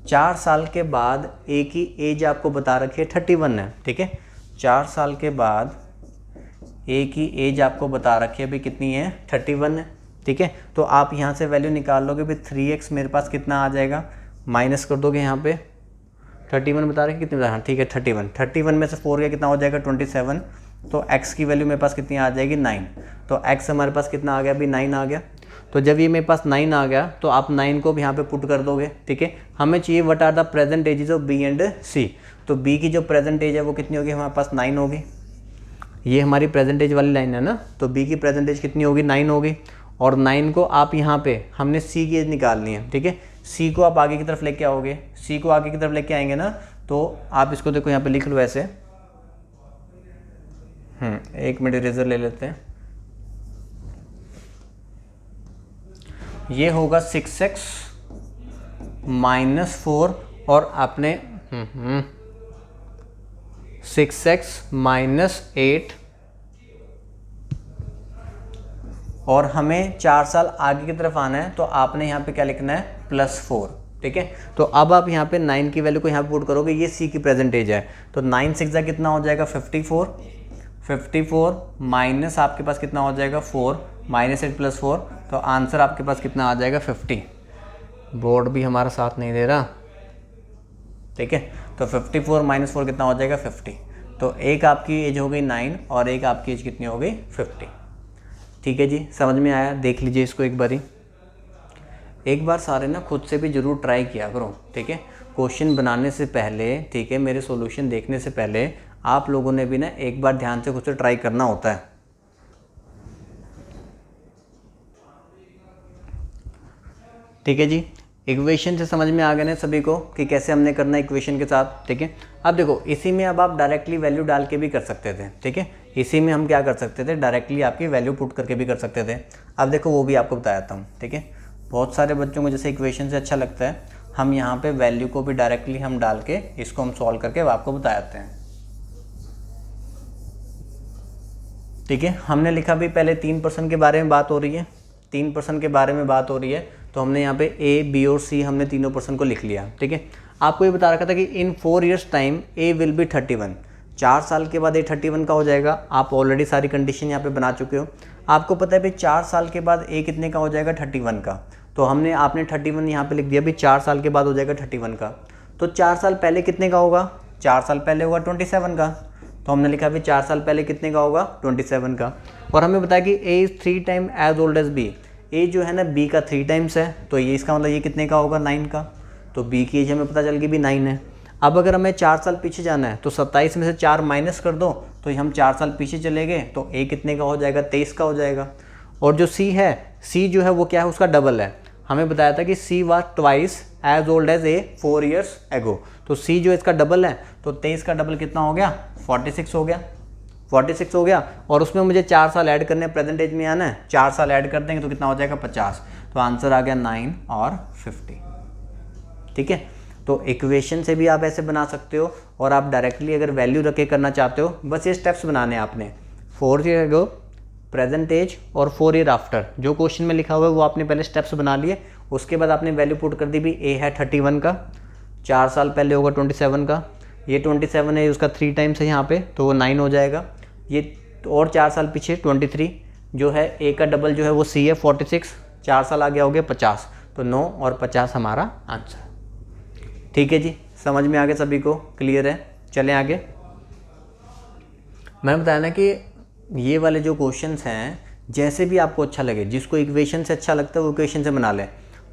4 साल के बाद ए की एज आपको बता रखी है 31 है, ठीक है। 4 साल के बाद ए की एज आपको बता रखी है भाई कितनी है, 31 है, ठीक है। तो आप यहाँ से वैल्यू निकाल लोगे भाई 3x मेरे पास कितना आ जाएगा, माइनस कर दोगे यहाँ पे 31 बता रहे कितने, हाँ ठीक है 31 में से 4 का कितना हो जाएगा 27। तो x की वैल्यू मेरे पास कितनी आ जाएगी 9। तो x हमारे पास कितना आ गया अभी 9 आ गया। तो जब ये मेरे पास 9 आ गया तो आप 9 को भी यहाँ पे पुट कर दोगे, ठीक है। हमें चाहिए what are the present ages of B and C. तो बी की जो प्रेजेंट एज है वो कितनी होगी, हमारे पास 9 होगी। ये हमारी प्रेजेंट एज वाली लाइन है ना, तो बी की प्रेजेंट एज कितनी होगी, 9 होगी। और 9 को आप यहाँ पे हमने सी की एज निकालनी है, ठीक है। सी को आप आगे की तरफ लेके आओगे, सी को आगे की तरफ लेके आएंगे ना, तो आप इसको देखो यहाँ पे लिख लो ऐसे। एक मिनट इरेजर ले लेते हैं। ये होगा 6x माइनस 4 और आपने 6x माइनस 8 और हमें 4 साल आगे की तरफ आना है, तो आपने यहाँ पे क्या लिखना है +4। ठीक है, तो अब आप यहाँ पे 9 की वैल्यू को यहाँ पे पुट करोगे, ये C की प्रेजेंट एज है, तो 9 6 कितना हो जाएगा 54 माइनस आपके पास कितना हो जाएगा 4 माइनस 8 + 4, तो आंसर आपके पास कितना आ जाएगा 50। बोर्ड भी हमारा साथ नहीं दे रहा। ठीक है, तो 54 माइनस 4 कितना हो जाएगा 50। तो एक आपकी एज हो गई 9 और एक आपकी एज कितनी हो गई 50। ठीक है जी, समझ में आया? देख लीजिए इसको एक बार सारे ना खुद से भी ज़रूर ट्राई किया करो। ठीक है, क्वेश्चन बनाने से पहले, ठीक है, मेरे सॉल्यूशन देखने से पहले आप लोगों ने भी ना एक बार ध्यान से खुद से ट्राई करना होता है। ठीक है जी, इक्वेशन से समझ में आ गया ना सभी को कि कैसे हमने करना है इक्वेशन के साथ। ठीक है, अब देखो इसी में अब आप डायरेक्टली वैल्यू डाल के भी कर सकते थे। ठीक है, इसी में हम क्या कर सकते थे, डायरेक्टली आपकी वैल्यू पुट करके भी कर सकते थे। अब देखो वो भी आपको बताता हूँ। ठीक है, बहुत सारे बच्चों को जैसे इक्वेशन से अच्छा लगता है, हम यहाँ पे वैल्यू को भी डायरेक्टली हम डाल के इसको हम सॉल्व करके आपको बताते हैं। ठीक है, हमने लिखा भी पहले 3% के बारे में बात हो रही है, 3% के बारे में बात हो रही है, तो हमने यहाँ पे A, B और C हमने तीनों % को लिख लिया। ठीक है, आपको ये बता रखा था कि इन 4 years time A will be 31, 4 साल के बाद A 31 का हो जाएगा। आप ऑलरेडी सारी कंडीशन यहाँ पे बना चुके हो। आपको पता है भाई 4 साल के बाद A कितने का हो जाएगा 31 का, तो आपने 31 यहाँ पे लिख दिया भी 4 साल के बाद हो जाएगा 31 का। तो 4 साल पहले कितने का होगा, 4 साल पहले होगा 27 का, तो हमने लिखा भी 4 साल पहले कितने का होगा 27 का। और हमें बताया कि A is 3 time as old as B, A जो है ना B का 3 टाइम्स है, तो ये इसका मतलब ये कितने का होगा 9 का, तो B की एज हमें पता चल गई भी 9 है। अब अगर हमें 4 साल पीछे जाना है तो 27 में से 4 माइनस कर दो, तो हम 4 साल पीछे चले गए, तो A कितने का हो जाएगा 23 का हो जाएगा। और जो C है, C जो है वो क्या है, उसका डबल है। हमें बताया था कि C was twice as old as A 4 years एगो, तो C जो इसका डबल है, तो 23 का डबल कितना हो गया 46 हो गया, 46 हो गया। और उसमें मुझे 4 साल ऐड करने, प्रेजेंट एज में आना है, 4 साल ऐड कर देंगे तो कितना हो जाएगा 50, तो आंसर आ गया 9 और 50। ठीक है, तो इक्वेशन से भी आप ऐसे बना सकते हो, और आप डायरेक्टली अगर वैल्यू रख के करना चाहते हो, बस ये स्टेप्स बनाने हैं आपने। 4 year एगो, प्रेजेंट एज और 4 year आफ्टर, जो क्वेश्चन में लिखा हुआ है वो आपने पहले स्टेप्स बना लिए। उसके बाद आपने वैल्यू पुट कर दी भी A है 31 का, 4 साल पहले होगा 27 का, ये 27 है, उसका 3 टाइम्स है यहाँ पे, तो वो 9 हो जाएगा। ये और 4 साल पीछे 23 जो है, A का डबल जो है वो C है 46, 4 साल आगे हो गया 50, तो 9 और 50 हमारा आंसर। ठीक है जी, समझ में आ गया सभी को, क्लियर है? चलें आगे। मैंने बताया ना कि ये वाले जो क्वेश्चंस हैं, जैसे भी आपको अच्छा लगे, जिसको इक्वेशन से अच्छा लगता है वो इक्वेशन से बना ले,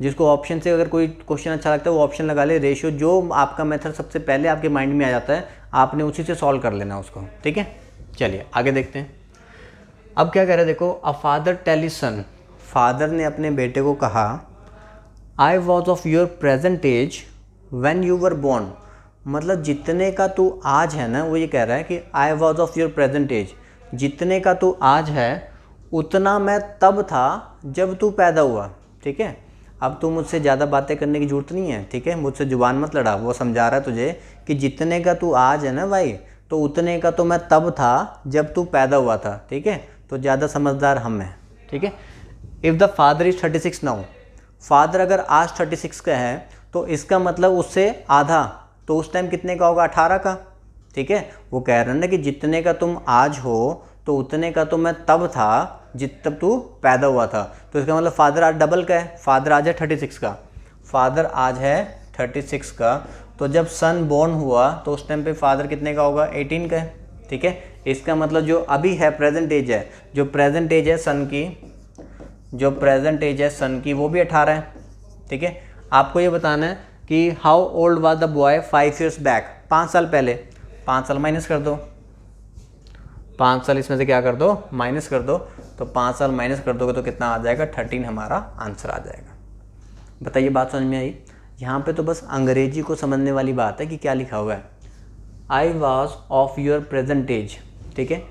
जिसको ऑप्शन से अगर कोई क्वेश्चन अच्छा लगता है वो ऑप्शन लगा ले। रेशियो जो आपका मेथड सबसे पहले आपके माइंड में आ जाता है, आपने उसी से सॉल्व कर लेना उसको। ठीक है, चलिए आगे देखते हैं। अब क्या कह रहे हैं, देखो, a father tell his son, father ने अपने बेटे को कहा, I was of your present age when you were born, मतलब जितने का तू आज है ना, वो ये कह रहा है कि I was of your present age, जितने का तू आज है उतना मैं तब था जब तू पैदा हुआ। ठीक है, अब तू मुझसे ज़्यादा बातें करने की ज़रूरत नहीं है। ठीक है, मुझसे जुबान मत लड़ा, वो समझा रहा है तुझे कि जितने का तू आज है ना भाई, तो उतने का तो मैं तब था जब तू पैदा हुआ था। ठीक है, तो ज़्यादा समझदार हम हैं। ठीक है, if the father is 36 now, father अगर आज 36 का है तो इसका मतलब उससे आधा, तो उस टाइम कितने का होगा 18 का। ठीक है, वो कह रहे हैं ना कि जितने का तुम आज हो तो उतने का तो मैं तब था तब तू पैदा हुआ था, तो इसका मतलब फादर आज डबल का है, फादर आज है 36 का, फादर आज है 36 का, तो जब सन बोर्न हुआ तो उस टाइम पे फादर कितने का होगा 18 का है। ठीक है, इसका मतलब जो अभी है प्रेजेंट एज है, जो प्रेजेंट एज है सन की, जो प्रेजेंट एज है सन की वो भी 18 है। ठीक है, आपको ये बताना है कि how old was the boy 5 years back, 5 साल पहले, 5 साल माइनस कर दो, 5 साल इसमें से क्या कर दो माइनस कर दो, तो 5 साल माइनस कर दोगे तो कितना आ जाएगा 13 हमारा आंसर आ जाएगा। बताइए बात समझ में आई? यहाँ पे तो बस अंग्रेजी को समझने वाली बात है कि क्या लिखा हुआ है, I was of your present age. ठीक है,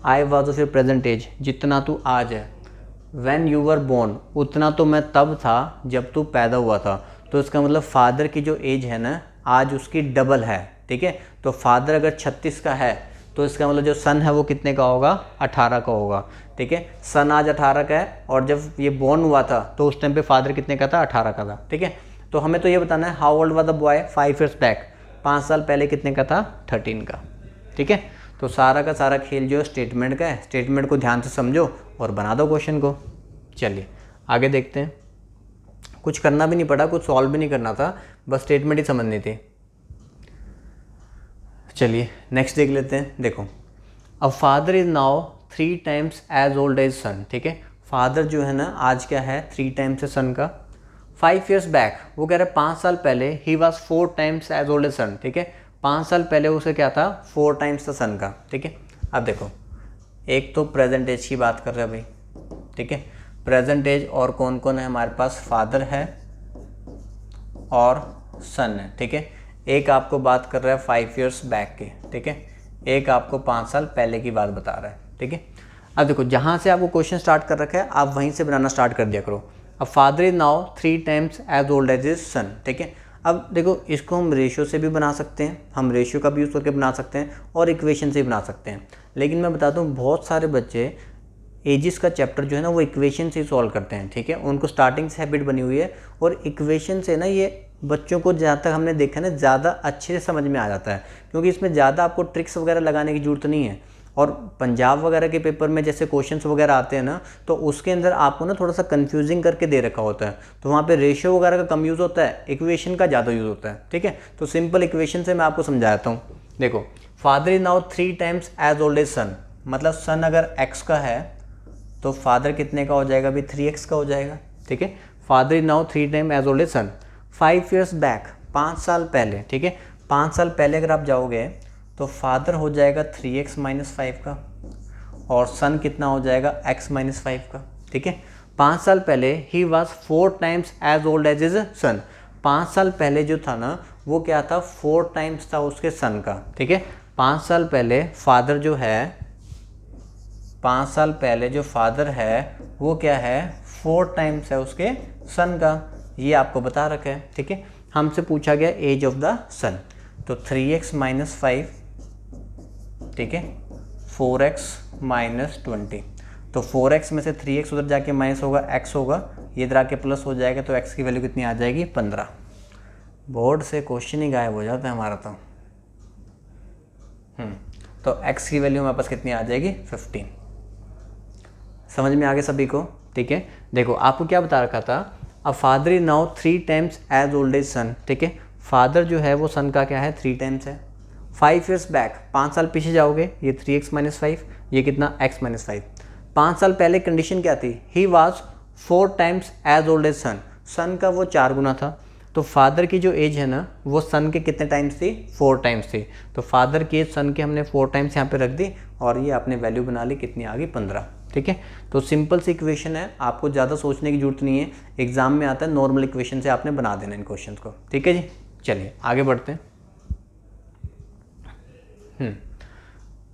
I was of your present age, जितना तू आज है, व्हेन यू वर बोर्न, उतना तो मैं तब था जब तू पैदा हुआ था। तो इसका मतलब फादर की जो एज है ना आज उसकी डबल है, ठीक है। तो फादर अगर 36 का है तो इसका मतलब जो सन है वो कितने का होगा, 18 का होगा, ठीक है। सन आज 18 का है और जब ये बोर्न हुआ था तो उस टाइम पे फादर कितने का था, 18 का था, ठीक है। तो हमें तो ये बताना है how old was the boy 5 years back, 5 साल पहले कितने का था, 13 का, ठीक है। तो सारा का सारा खेल जो है स्टेटमेंट का है। स्टेटमेंट को ध्यान से समझो और बना दो क्वेश्चन को। चलिए आगे देखते हैं। कुछ करना भी नहीं पड़ा, कुछ सॉल्व भी नहीं करना था, बस स्टेटमेंट ही समझनी थी। चलिए नेक्स्ट देख लेते हैं। देखो, a father is now 3 times as old as son, ठीक है। फादर जो है ना आज क्या है, 3 टाइम्स है सन का। 5 ईयर्स बैक, वो कह रहे हैं 5 साल पहले he was 4 times as old as son, ठीक है। 5 साल पहले उसे क्या था, 4 टाइम्स था सन का, ठीक है। अब देखो, एक तो प्रेजेंट एज की बात कर रहे हैं भाई, ठीक है। प्रेजेंट एज और कौन कौन है हमारे पास, फादर है और सन है, ठीक है। एक आपको बात कर रहा है 5 ईयर्स बैक के, ठीक है। एक आपको 5 साल पहले की बात बता रहा है, ठीक है। अब देखो, जहाँ से आपको क्वेश्चन स्टार्ट कर रखा है आप वहीं से बनाना स्टार्ट कर दिया करो। अब father is now 3 times as old as is son, ठीक है। अब देखो, इसको हम रेशियो से भी बना सकते हैं, हम रेशियो का भी यूज़ करके बना सकते हैं और इक्वेशन से भी बना सकते हैं। लेकिन मैं बताता हूँ बहुत सारे बच्चे एजिस का चैप्टर जो है ना वो इक्वेशन से ही सॉल्व करते हैं, ठीक है। उनको स्टार्टिंग से हैबिट बनी हुई है और इक्वेशन से ना ये बच्चों को जहाँ तक हमने देखा ना ज़्यादा अच्छे से समझ में आ जाता है, क्योंकि इसमें ज़्यादा आपको ट्रिक्स वगैरह लगाने की ज़रूरत नहीं है। और पंजाब वगैरह के पेपर में जैसे क्वेश्चंस वगैरह आते हैं ना, तो उसके अंदर आपको ना थोड़ा सा कंफ्यूजिंग करके दे रखा होता है, तो वहाँ पे रेशियो वगैरह का कम यूज़ होता है, इक्वेशन का ज़्यादा यूज़ होता है, ठीक है। तो सिंपल इक्वेशन से मैं आपको समझाता हूँ। देखो, father is now 3 times as old as son, मतलब सन अगर x का है तो फादर कितने का हो जाएगा, अभी 3x का हो जाएगा, ठीक है। Father is now 3 time as old as son. 5 years back, 5 साल पहले, ठीक है। 5 साल पहले अगर आप जाओगे तो फादर हो जाएगा 3x - 5 का और सन कितना हो जाएगा, x - 5 का, ठीक है। 5 साल पहले he was 4 times as old as is son. 5 साल पहले जो था ना वो क्या था, 4 टाइम्स था उसके सन का, ठीक है। 5 साल पहले फादर जो है, 5 साल पहले जो फादर है वो क्या है, 4 टाइम्स है उसके सन का, ये आपको बता रखा है, ठीक है। हमसे पूछा गया एज ऑफ द सन, तो 3x - 5, ठीक है, 4x - 20, तो 4x में से 3x उधर जाके माइनस होगा, x होगा, ये इधर आके प्लस हो जाएगा, तो x की वैल्यू कितनी आ जाएगी, 15। बोर्ड से क्वेश्चन ही गायब हो जाता है हमारा तो x की वैल्यू हमारे पास कितनी आ जाएगी, 15। समझ में आ गया सभी को, ठीक है। देखो, आपको क्या बता रखा था, अब father is now 3 times as old as son, ठीक है। फादर जो है वो सन का क्या है, 3 टाइम्स है। 5 ईयर्स बैक, 5 साल पीछे जाओगे, ये 3x - 5, ये कितना, x - 5। 5 साल पहले कंडीशन क्या थी, he was 4 times as old as son, son का वो 4 गुना था। तो फादर की जो एज है ना वो सन के कितने टाइम्स थी, 4 टाइम्स थी। तो फादर की एज सन के हमने 4 टाइम्स यहाँ पे रख दी और ये आपने वैल्यू बना ली, कितनी आ गई, 15, ठीक है। तो सिंपल सी इक्वेशन है, आपको ज़्यादा सोचने की जरूरत नहीं है, एग्जाम में आता है नॉर्मल इक्वेशन से आपने बना देना इन क्वेश्चंस को, ठीक है जी। चलिए आगे बढ़ते हैं।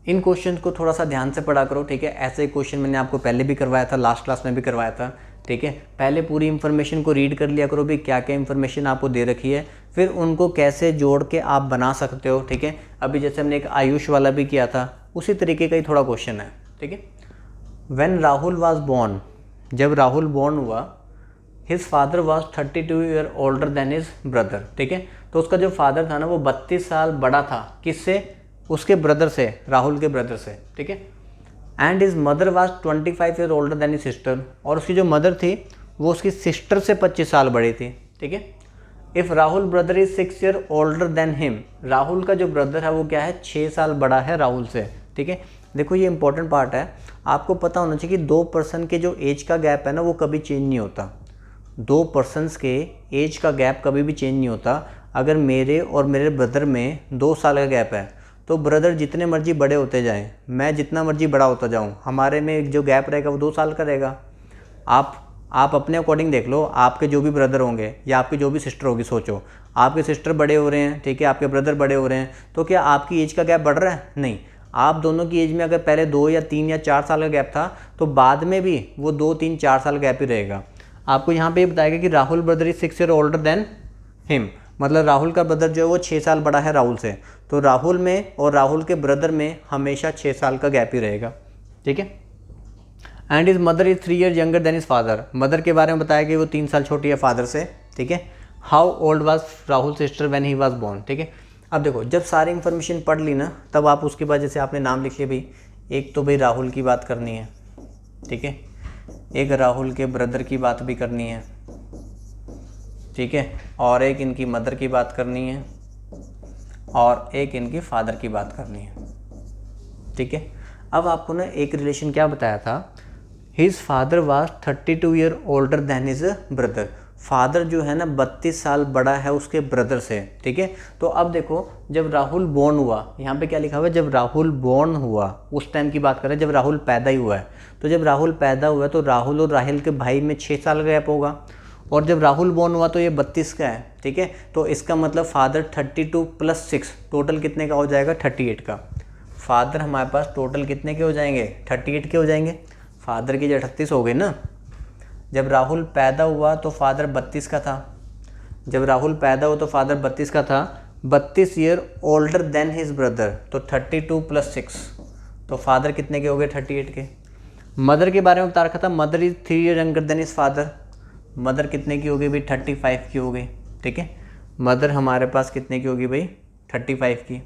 इन क्वेश्चंस को थोड़ा सा ध्यान से पढ़ा करो, ठीक है। ऐसे क्वेश्चन मैंने आपको पहले भी करवाया था, लास्ट क्लास में भी करवाया था, ठीक है। पहले पूरी इन्फॉर्मेशन को रीड कर लिया करो भी क्या क्या इन्फॉर्मेशन आपको दे रखी है, फिर उनको कैसे जोड़ के आप बना सकते हो, ठीक है। अभी जैसे हमने एक आयुष वाला भी किया था, उसी तरीके का ही थोड़ा क्वेश्चन है, ठीक है। व्हेन राहुल वाज बोर्न, जब राहुल बोर्न हुआ, his father was 32 year older then his brother, ठीक है। तो उसका जो फादर था ना वो 32 साल बड़ा था, किससे, उसके ब्रदर से, राहुल के ब्रदर से, ठीक है। And his mother was 25 year older then his sister, और उसकी जो मदर थी वो उसकी सिस्टर से 25 साल बड़ी थी, ठीक है। If Rahul brother is 6 year older than him, Rahul का जो ब्रदर है वो क्या है, 6 साल बड़ा है राहुल से, ठीक है। देखो ये इंपॉर्टेंट पार्ट है, आपको पता होना चाहिए कि 2 पर्सन के जो एज का गैप है ना वो कभी चेंज नहीं होता। 2 पर्सनस के एज का गैप कभी भी चेंज नहीं होता। अगर मेरे और मेरे ब्रदर में 2 साल का गैप है तो ब्रदर जितने मर्जी बड़े होते जाएं, मैं जितना मर्जी बड़ा होता जाऊं, हमारे में जो गैप रहेगा वो 2 साल का रहेगा। आप अपने अकॉर्डिंग देख लो, आपके जो भी ब्रदर होंगे या आपकी जो भी सिस्टर होगी, सोचो आपके सिस्टर बड़े हो रहे हैं, ठीक है, आपके ब्रदर बड़े हो रहे हैं, तो क्या आपकी एज का गैप बढ़ रहा है, नहीं। आप दोनों की एज में अगर पहले 2 या 3 या 4 साल का गैप था तो बाद में भी वो 2, 3, 4 साल गैप ही रहेगा। आपको यहाँ पे बताएगा कि Rahul brother is 6 year older than him, मतलब राहुल का ब्रदर जो है वो 6 साल बड़ा है राहुल से, तो राहुल में और राहुल के ब्रदर में हमेशा 6 साल का गैप ही रहेगा। ठीक है। And his mother is 3 year younger than his father, mother के बारे में बताया कि वो 3 साल छोटी है फादर से। ठीक है। How old was Rahul sister when he was born. ठीक है। अब देखो जब सारी इन्फॉर्मेशन पढ़ ली ना तब आप उसके बाद जैसे आपने नाम लिख लिया भाई, एक तो भाई राहुल की बात करनी है। ठीक है। एक राहुल के ब्रदर की बात भी करनी है। ठीक है। और एक इनकी मदर की बात करनी है और एक इनकी फादर की बात करनी है। ठीक है। अब आपको ना एक रिलेशन क्या बताया था, his father was 32 year older then his brother, father जो है ना 32 साल बड़ा है उसके ब्रदर से। ठीक है। तो अब देखो जब राहुल बॉर्न हुआ, यहाँ पे क्या लिखा हुआ है, जब राहुल बॉर्न हुआ उस टाइम की बात कर रहे हैं जब राहुल पैदा ही हुआ है। तो जब राहुल पैदा हुआ है तो राहुल और राहिल के भाई में 6 साल का गैप होगा, और जब राहुल बॉर्न हुआ तो ये 32 का है। ठीक है। तो इसका मतलब फादर 32 + 6 टोटल कितने का हो जाएगा, 38 का। फादर हमारे पास टोटल कितने के हो जाएंगे, 38 के हो जाएंगे। फादर की जो 38 हो गई ना। जब राहुल पैदा हुआ तो फादर 32 का था, जब राहुल पैदा हुआ तो फादर 32 का था, 32 year older then his brother, तो 32 + 6, तो फादर कितने के हो गए, 38 के। मदर के बारे में बता रखा था, mother is 3 year younger than his father, mother कितने की हो गई भाई, 35 की हो गई। ठीक है। मदर हमारे पास कितने की होगी भाई, 35 की।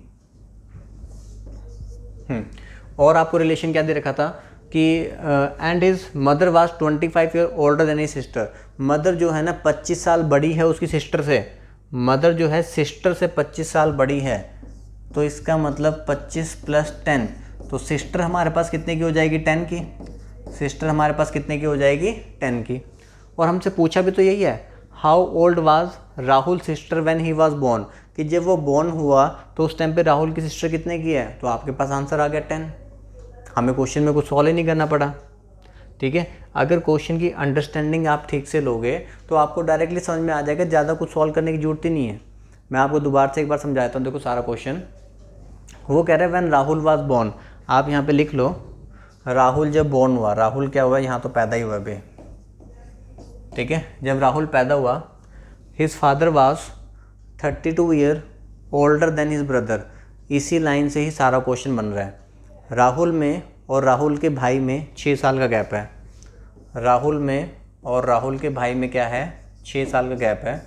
और आपको रिलेशन क्या दे रखा था कि and his mother was 25 year older then his sister, mother जो है ना 25 साल बड़ी है उसकी सिस्टर से, मदर जो है सिस्टर से 25 साल बड़ी है, तो इसका मतलब 25 + 10, तो सिस्टर हमारे पास कितने की हो जाएगी, 10 की। सिस्टर हमारे पास कितने की हो जाएगी, 10 की। और हमसे पूछा भी तो यही है, how old was Rahul sister when he was born, कि जब वो बोर्न हुआ तो उस टाइम पे राहुल की सिस्टर कितने की है, तो आपके पास आंसर आ गया 10। हमें क्वेश्चन में कुछ सॉल्व ही नहीं करना पड़ा। ठीक है। अगर क्वेश्चन की अंडरस्टैंडिंग आप ठीक से लोगे तो आपको डायरेक्टली समझ में आ जाएगा, ज़्यादा कुछ सॉल्व करने की जरूरत ही नहीं है। मैं आपको दोबारा से एक बार समझाता हूँ। देखो सारा क्वेश्चन वो कह रहा है व्हेन राहुल वाज बोर्न, आप यहाँ पे लिख लो राहुल जब बोर्न हुआ, राहुल क्या हुआ, यहाँ तो पैदा ही हुआ अभी। ठीक है। जब राहुल पैदा हुआ, his father was 32 year older then his brother, इसी लाइन से ही सारा क्वेश्चन बन रहा है। राहुल में और राहुल के भाई में 6 साल का गैप है, राहुल में और राहुल के भाई में क्या है, 6 साल का गैप है।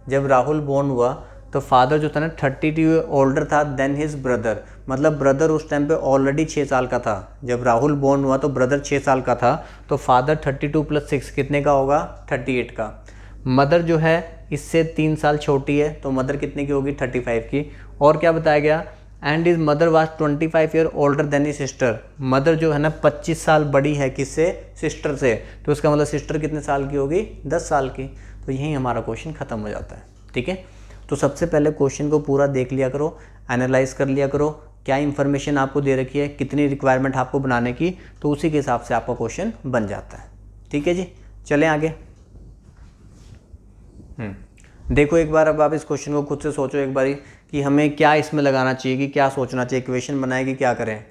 जब राहुल बोर्न हुआ तो फादर जो था ना 32 ओल्डर था देन हिज ब्रदर, मतलब ब्रदर उस टाइम पे ऑलरेडी 6 साल का था। जब राहुल बोर्न हुआ तो ब्रदर 6 साल का था, तो फादर 32 + 6 कितने का होगा, 38 का। मदर जो है इससे 3 साल छोटी है, तो मदर कितने की होगी, 35 की। और क्या बताया गया, and his mother was 25 year older then his sister, mother जो है ना 25 साल बड़ी है किससे, सिस्टर से, तो इसका मतलब सिस्टर कितने साल की होगी, 10 साल की। तो यहीं हमारा क्वेश्चन ख़त्म हो जाता है। ठीक है। तो सबसे पहले क्वेश्चन को पूरा देख लिया करो, एनालाइज कर लिया करो, क्या इन्फॉर्मेशन आपको दे रखी है, कितनी रिक्वायरमेंट आपको बनाने की, तो उसी के हिसाब से आपका क्वेश्चन बन जाता है। ठीक है जी, चलें आगे। देखो एक बार अब आप इस क्वेश्चन को खुद से सोचो एक बारी कि हमें क्या इसमें लगाना चाहिए, कि क्या सोचना चाहिए, इक्वेशन बनाए कि क्या करें।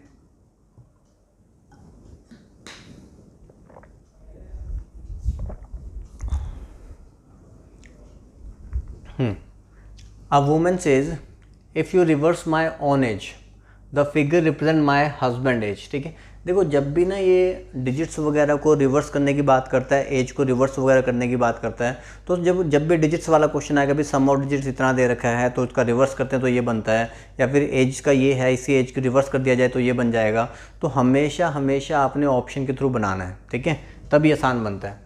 A woman says, if you reverse my own age, the figure represent my husband age। ठीक है। देखो जब भी ना ये डिजिट्स वगैरह को रिवर्स करने की बात करता है, एज को रिवर्स वगैरह करने की बात करता है, तो जब भी डिजिट्स वाला क्वेश्चन आएगा, भी सम ऑफ डिजिट्स इतना दे रखा है तो उसका रिवर्स करते हैं तो ये बनता है, या फिर एज का ये है इसी एज को रिवर्स कर दिया जाए तो ये बन जाएगा, तो हमेशा हमेशा आपने ऑप्शन के थ्रू बनाना है। ठीक है। तब ये आसान बनता है।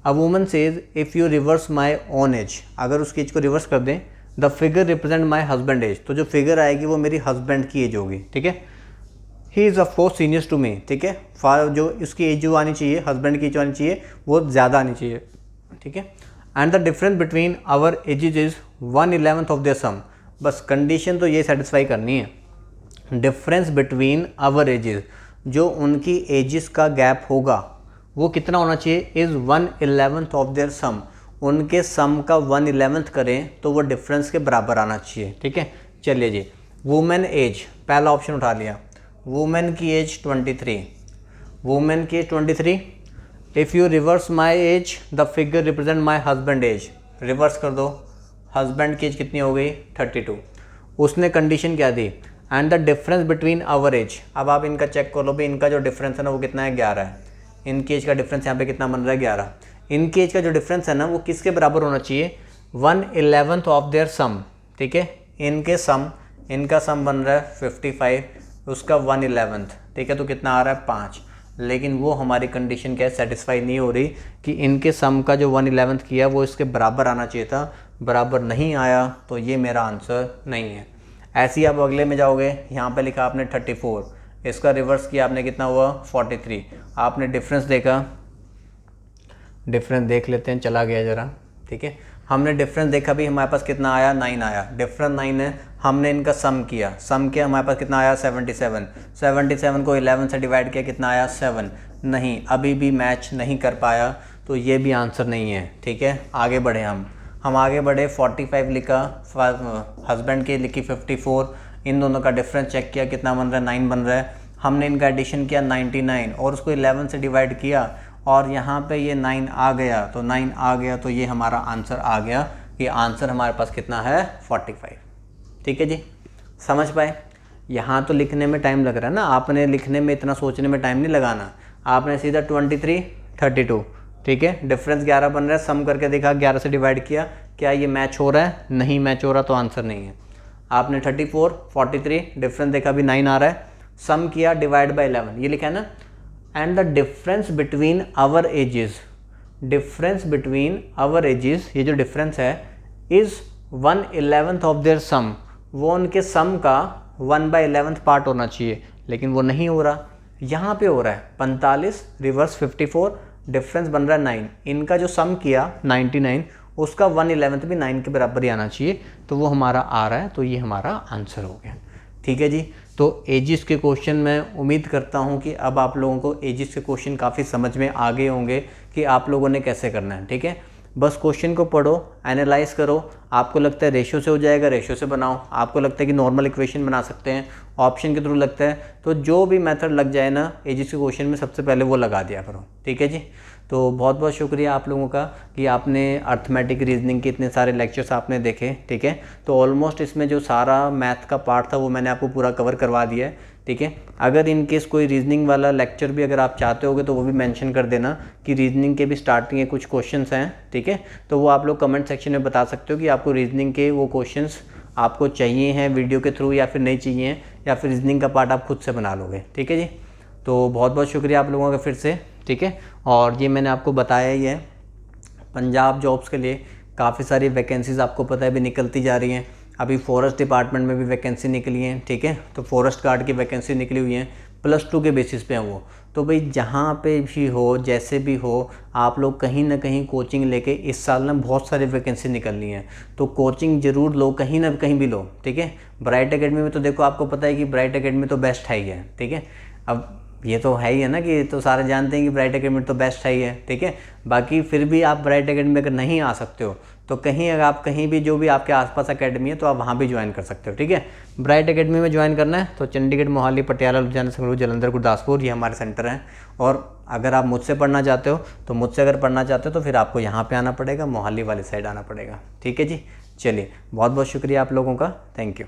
A woman says if you reverse my own age, अगर उसकी एज को रिवर्स कर दें, the figure represent my husband age, तो जो फिगर आएगी वो मेरी हस्बैंड की एज होगी। ठीक है। He is of course seniors to me. ठीक है। जो उसकी एज जो आनी चाहिए, हस्बैंड की एज आनी चाहिए, वो ज़्यादा आनी चाहिए। ठीक है। And the difference between our ages is 1/11 of their sum, बस कंडीशन तो ये सेटिस्फाई करनी है। डिफरेंस बिटवीन आवर एजेस, जो उनकी एजेस का गैप होगा वो कितना होना चाहिए, इज़ 1/11 ऑफ देयर सम, उनके सम का 1/11 करें तो वो डिफरेंस के बराबर आना चाहिए। ठीक है। चलिए जी, वुमेन एज पहला ऑप्शन उठा लिया, वुमेन की एज 23, वुमेन की age 23। If you reverse my age the figure represent my husband age, reverse कर दो, हस्बैंड की एज कितनी हो गई 32। उसने कंडीशन क्या दी, and the difference between our age. अब आप इनका चेक कर लो भाई, इनका जो डिफरेंस है ना वो कितना है 11 है। इनकी एज का डिफरेंस यहाँ पे कितना बन रहा है 11। इनकी एज का जो डिफरेंस है ना वो किसके बराबर होना चाहिए, 1/11 ऑफ देयर सम, ठीक है। इनके सम, इनका सम बन रहा है 55, उसका 1/11, ठीक है, तो कितना आ रहा है 5। लेकिन वो हमारी कंडीशन क्या है, सेटिस्फाई नहीं हो रही कि इनके सम का जो 1/11 किया वो इसके बराबर आना चाहिए था, बराबर नहीं आया, तो ये मेरा आंसर नहीं है। ऐसे ही आप अगले में जाओगे, यहाँ पे लिखा आपने 34, इसका रिवर्स किया आपने कितना हुआ 43। आपने डिफरेंस देखा, डिफरेंस देख लेते हैं, चला गया ज़रा, ठीक है। हमने डिफरेंस देखा भी, हमारे पास कितना आया 9 आया, डिफरेंस 9 है। हमने इनका सम किया, हमारे पास कितना आया 77। 77 को 11 से डिवाइड किया, कितना आया 7। नहीं, अभी भी मैच नहीं कर पाया, तो ये भी आंसर नहीं है, ठीक है। आगे बढ़े हम आगे बढ़े, 45 लिखा, हस्बैंड की लिखी 54। इन दोनों का डिफरेंस चेक किया, कितना बन रहा है 9 बन रहा है। हमने इनका एडिशन किया 99 और उसको 11 से डिवाइड किया और यहाँ पे ये 9 आ गया, तो 9 आ गया, तो ये हमारा आंसर आ गया। ये आंसर हमारे पास कितना है 45, ठीक है जी। समझ पाए? यहाँ तो लिखने में टाइम लग रहा है ना, आपने लिखने में इतना सोचने में टाइम नहीं लगाना, आपने सीधा 23 32, ठीक है। डिफरेंस 11 बन रहा है, सम करके देखा, 11 से डिवाइड किया, क्या ये मैच हो रहा है, नहीं मैच हो रहा, तो आंसर नहीं है। आपने 34 43, डिफरेंस देखा भी 9 आ रहा है, सम किया, डिवाइड बाय 11, ये लिखा है ना। And the difference between our ages, difference between our ages, ये जो डिफरेंस है इज़ 1/11 ऑफ देयर सम, वो उनके सम का 1/11 पार्ट होना चाहिए, लेकिन वो नहीं हो रहा। यहाँ पे हो रहा है 45 रिवर्स 54, डिफरेंस बन रहा है 9। इनका जो सम किया 99, उसका 1/11 भी 9 के बराबर ही आना चाहिए, तो वो हमारा आ रहा है, तो ये हमारा आंसर हो गया, ठीक है जी। तो एजिस के क्वेश्चन मैं उम्मीद करता हूँ कि अब आप लोगों को एजिस के क्वेश्चन काफ़ी समझ में आ गए होंगे कि आप लोगों ने कैसे करना है, ठीक है। बस क्वेश्चन को पढ़ो, एनालाइज करो, आपको लगता है रेशियो से हो जाएगा, रेशियो से बनाओ, आपको लगता है कि नॉर्मल इक्वेशन बना सकते हैं, ऑप्शन के थ्रू लगता है, तो जो भी मेथड लग जाए ना एजिस के क्वेश्चन में, सबसे पहले वो लगा दिया करो, ठीक है जी। तो बहुत बहुत शुक्रिया आप लोगों का कि आपने अर्थमेटिक रीजनिंग के इतने सारे लेक्चर्स आपने देखे, ठीक है। तो ऑलमोस्ट इसमें जो सारा मैथ का पार्ट था वो मैंने आपको पूरा कवर करवा दिया है, ठीक है। अगर इन केस कोई रीजनिंग वाला लेक्चर भी अगर आप चाहते होगे तो वो भी मेंशन कर देना कि रीजनिंग के भी स्टार्टिंग के कुछ क्वेश्चंस हैं, ठीक है। तो वो आप लोग कमेंट सेक्शन में बता सकते हो कि आपको रीजनिंग के वो क्वेश्चंस आपको चाहिए हैं वीडियो के थ्रू या फिर नहीं चाहिए, या फिर रीजनिंग का पार्ट आप खुद से बना लोगे, ठीक है जी। तो बहुत बहुत शुक्रिया आप लोगों का फिर से, ठीक है। और ये मैंने आपको बताया ही है, पंजाब जॉब्स के लिए काफ़ी सारी वैकेंसीज़ आपको पता है भी निकलती जा रही हैं। अभी फॉरेस्ट डिपार्टमेंट में भी वैकेंसी निकली है, ठीक है। तो फॉरेस्ट गार्ड की वैकेंसी निकली हुई है, +2 के बेसिस पे हैं वो। तो भाई जहाँ पे भी हो, जैसे भी हो, आप लोग कहीं ना कहीं कोचिंग लेके, इस साल ना बहुत सारी वैकेंसी निकलनी है, तो कोचिंग ज़रूर लो, कहीं ना कहीं भी लो, ठीक है। ब्राइट एकेडमी में तो देखो आपको पता है कि ब्राइट एकेडमी तो बेस्ट है ही है, ठीक है। अब ये तो है ही है ना कि तो सारे जानते हैं कि ब्राइट एकेडमी तो बेस्ट है ही है, ठीक है। बाकी फिर भी आप ब्राइट एकेडमी अगर नहीं आ सकते हो तो कहीं, अगर आप कहीं भी जो भी आपके आसपास एकेडमी है तो आप वहाँ भी ज्वाइन कर सकते हो, ठीक है। ब्राइट एकेडमी में ज्वाइन करना है तो चंडीगढ़, मोहाली, पटियाला, लुधियाना, संगरूर, जलंधर, गुरदासपुर, ये हमारे सेंटर हैं। और अगर आप मुझसे पढ़ना चाहते हो तो मुझसे अगर पढ़ना चाहते हो तो फिर आपको यहाँ पर आना पड़ेगा, मोहाली वाली साइड आना पड़ेगा, ठीक है जी। चलिए, बहुत बहुत शुक्रिया आप लोगों का, थैंक यू।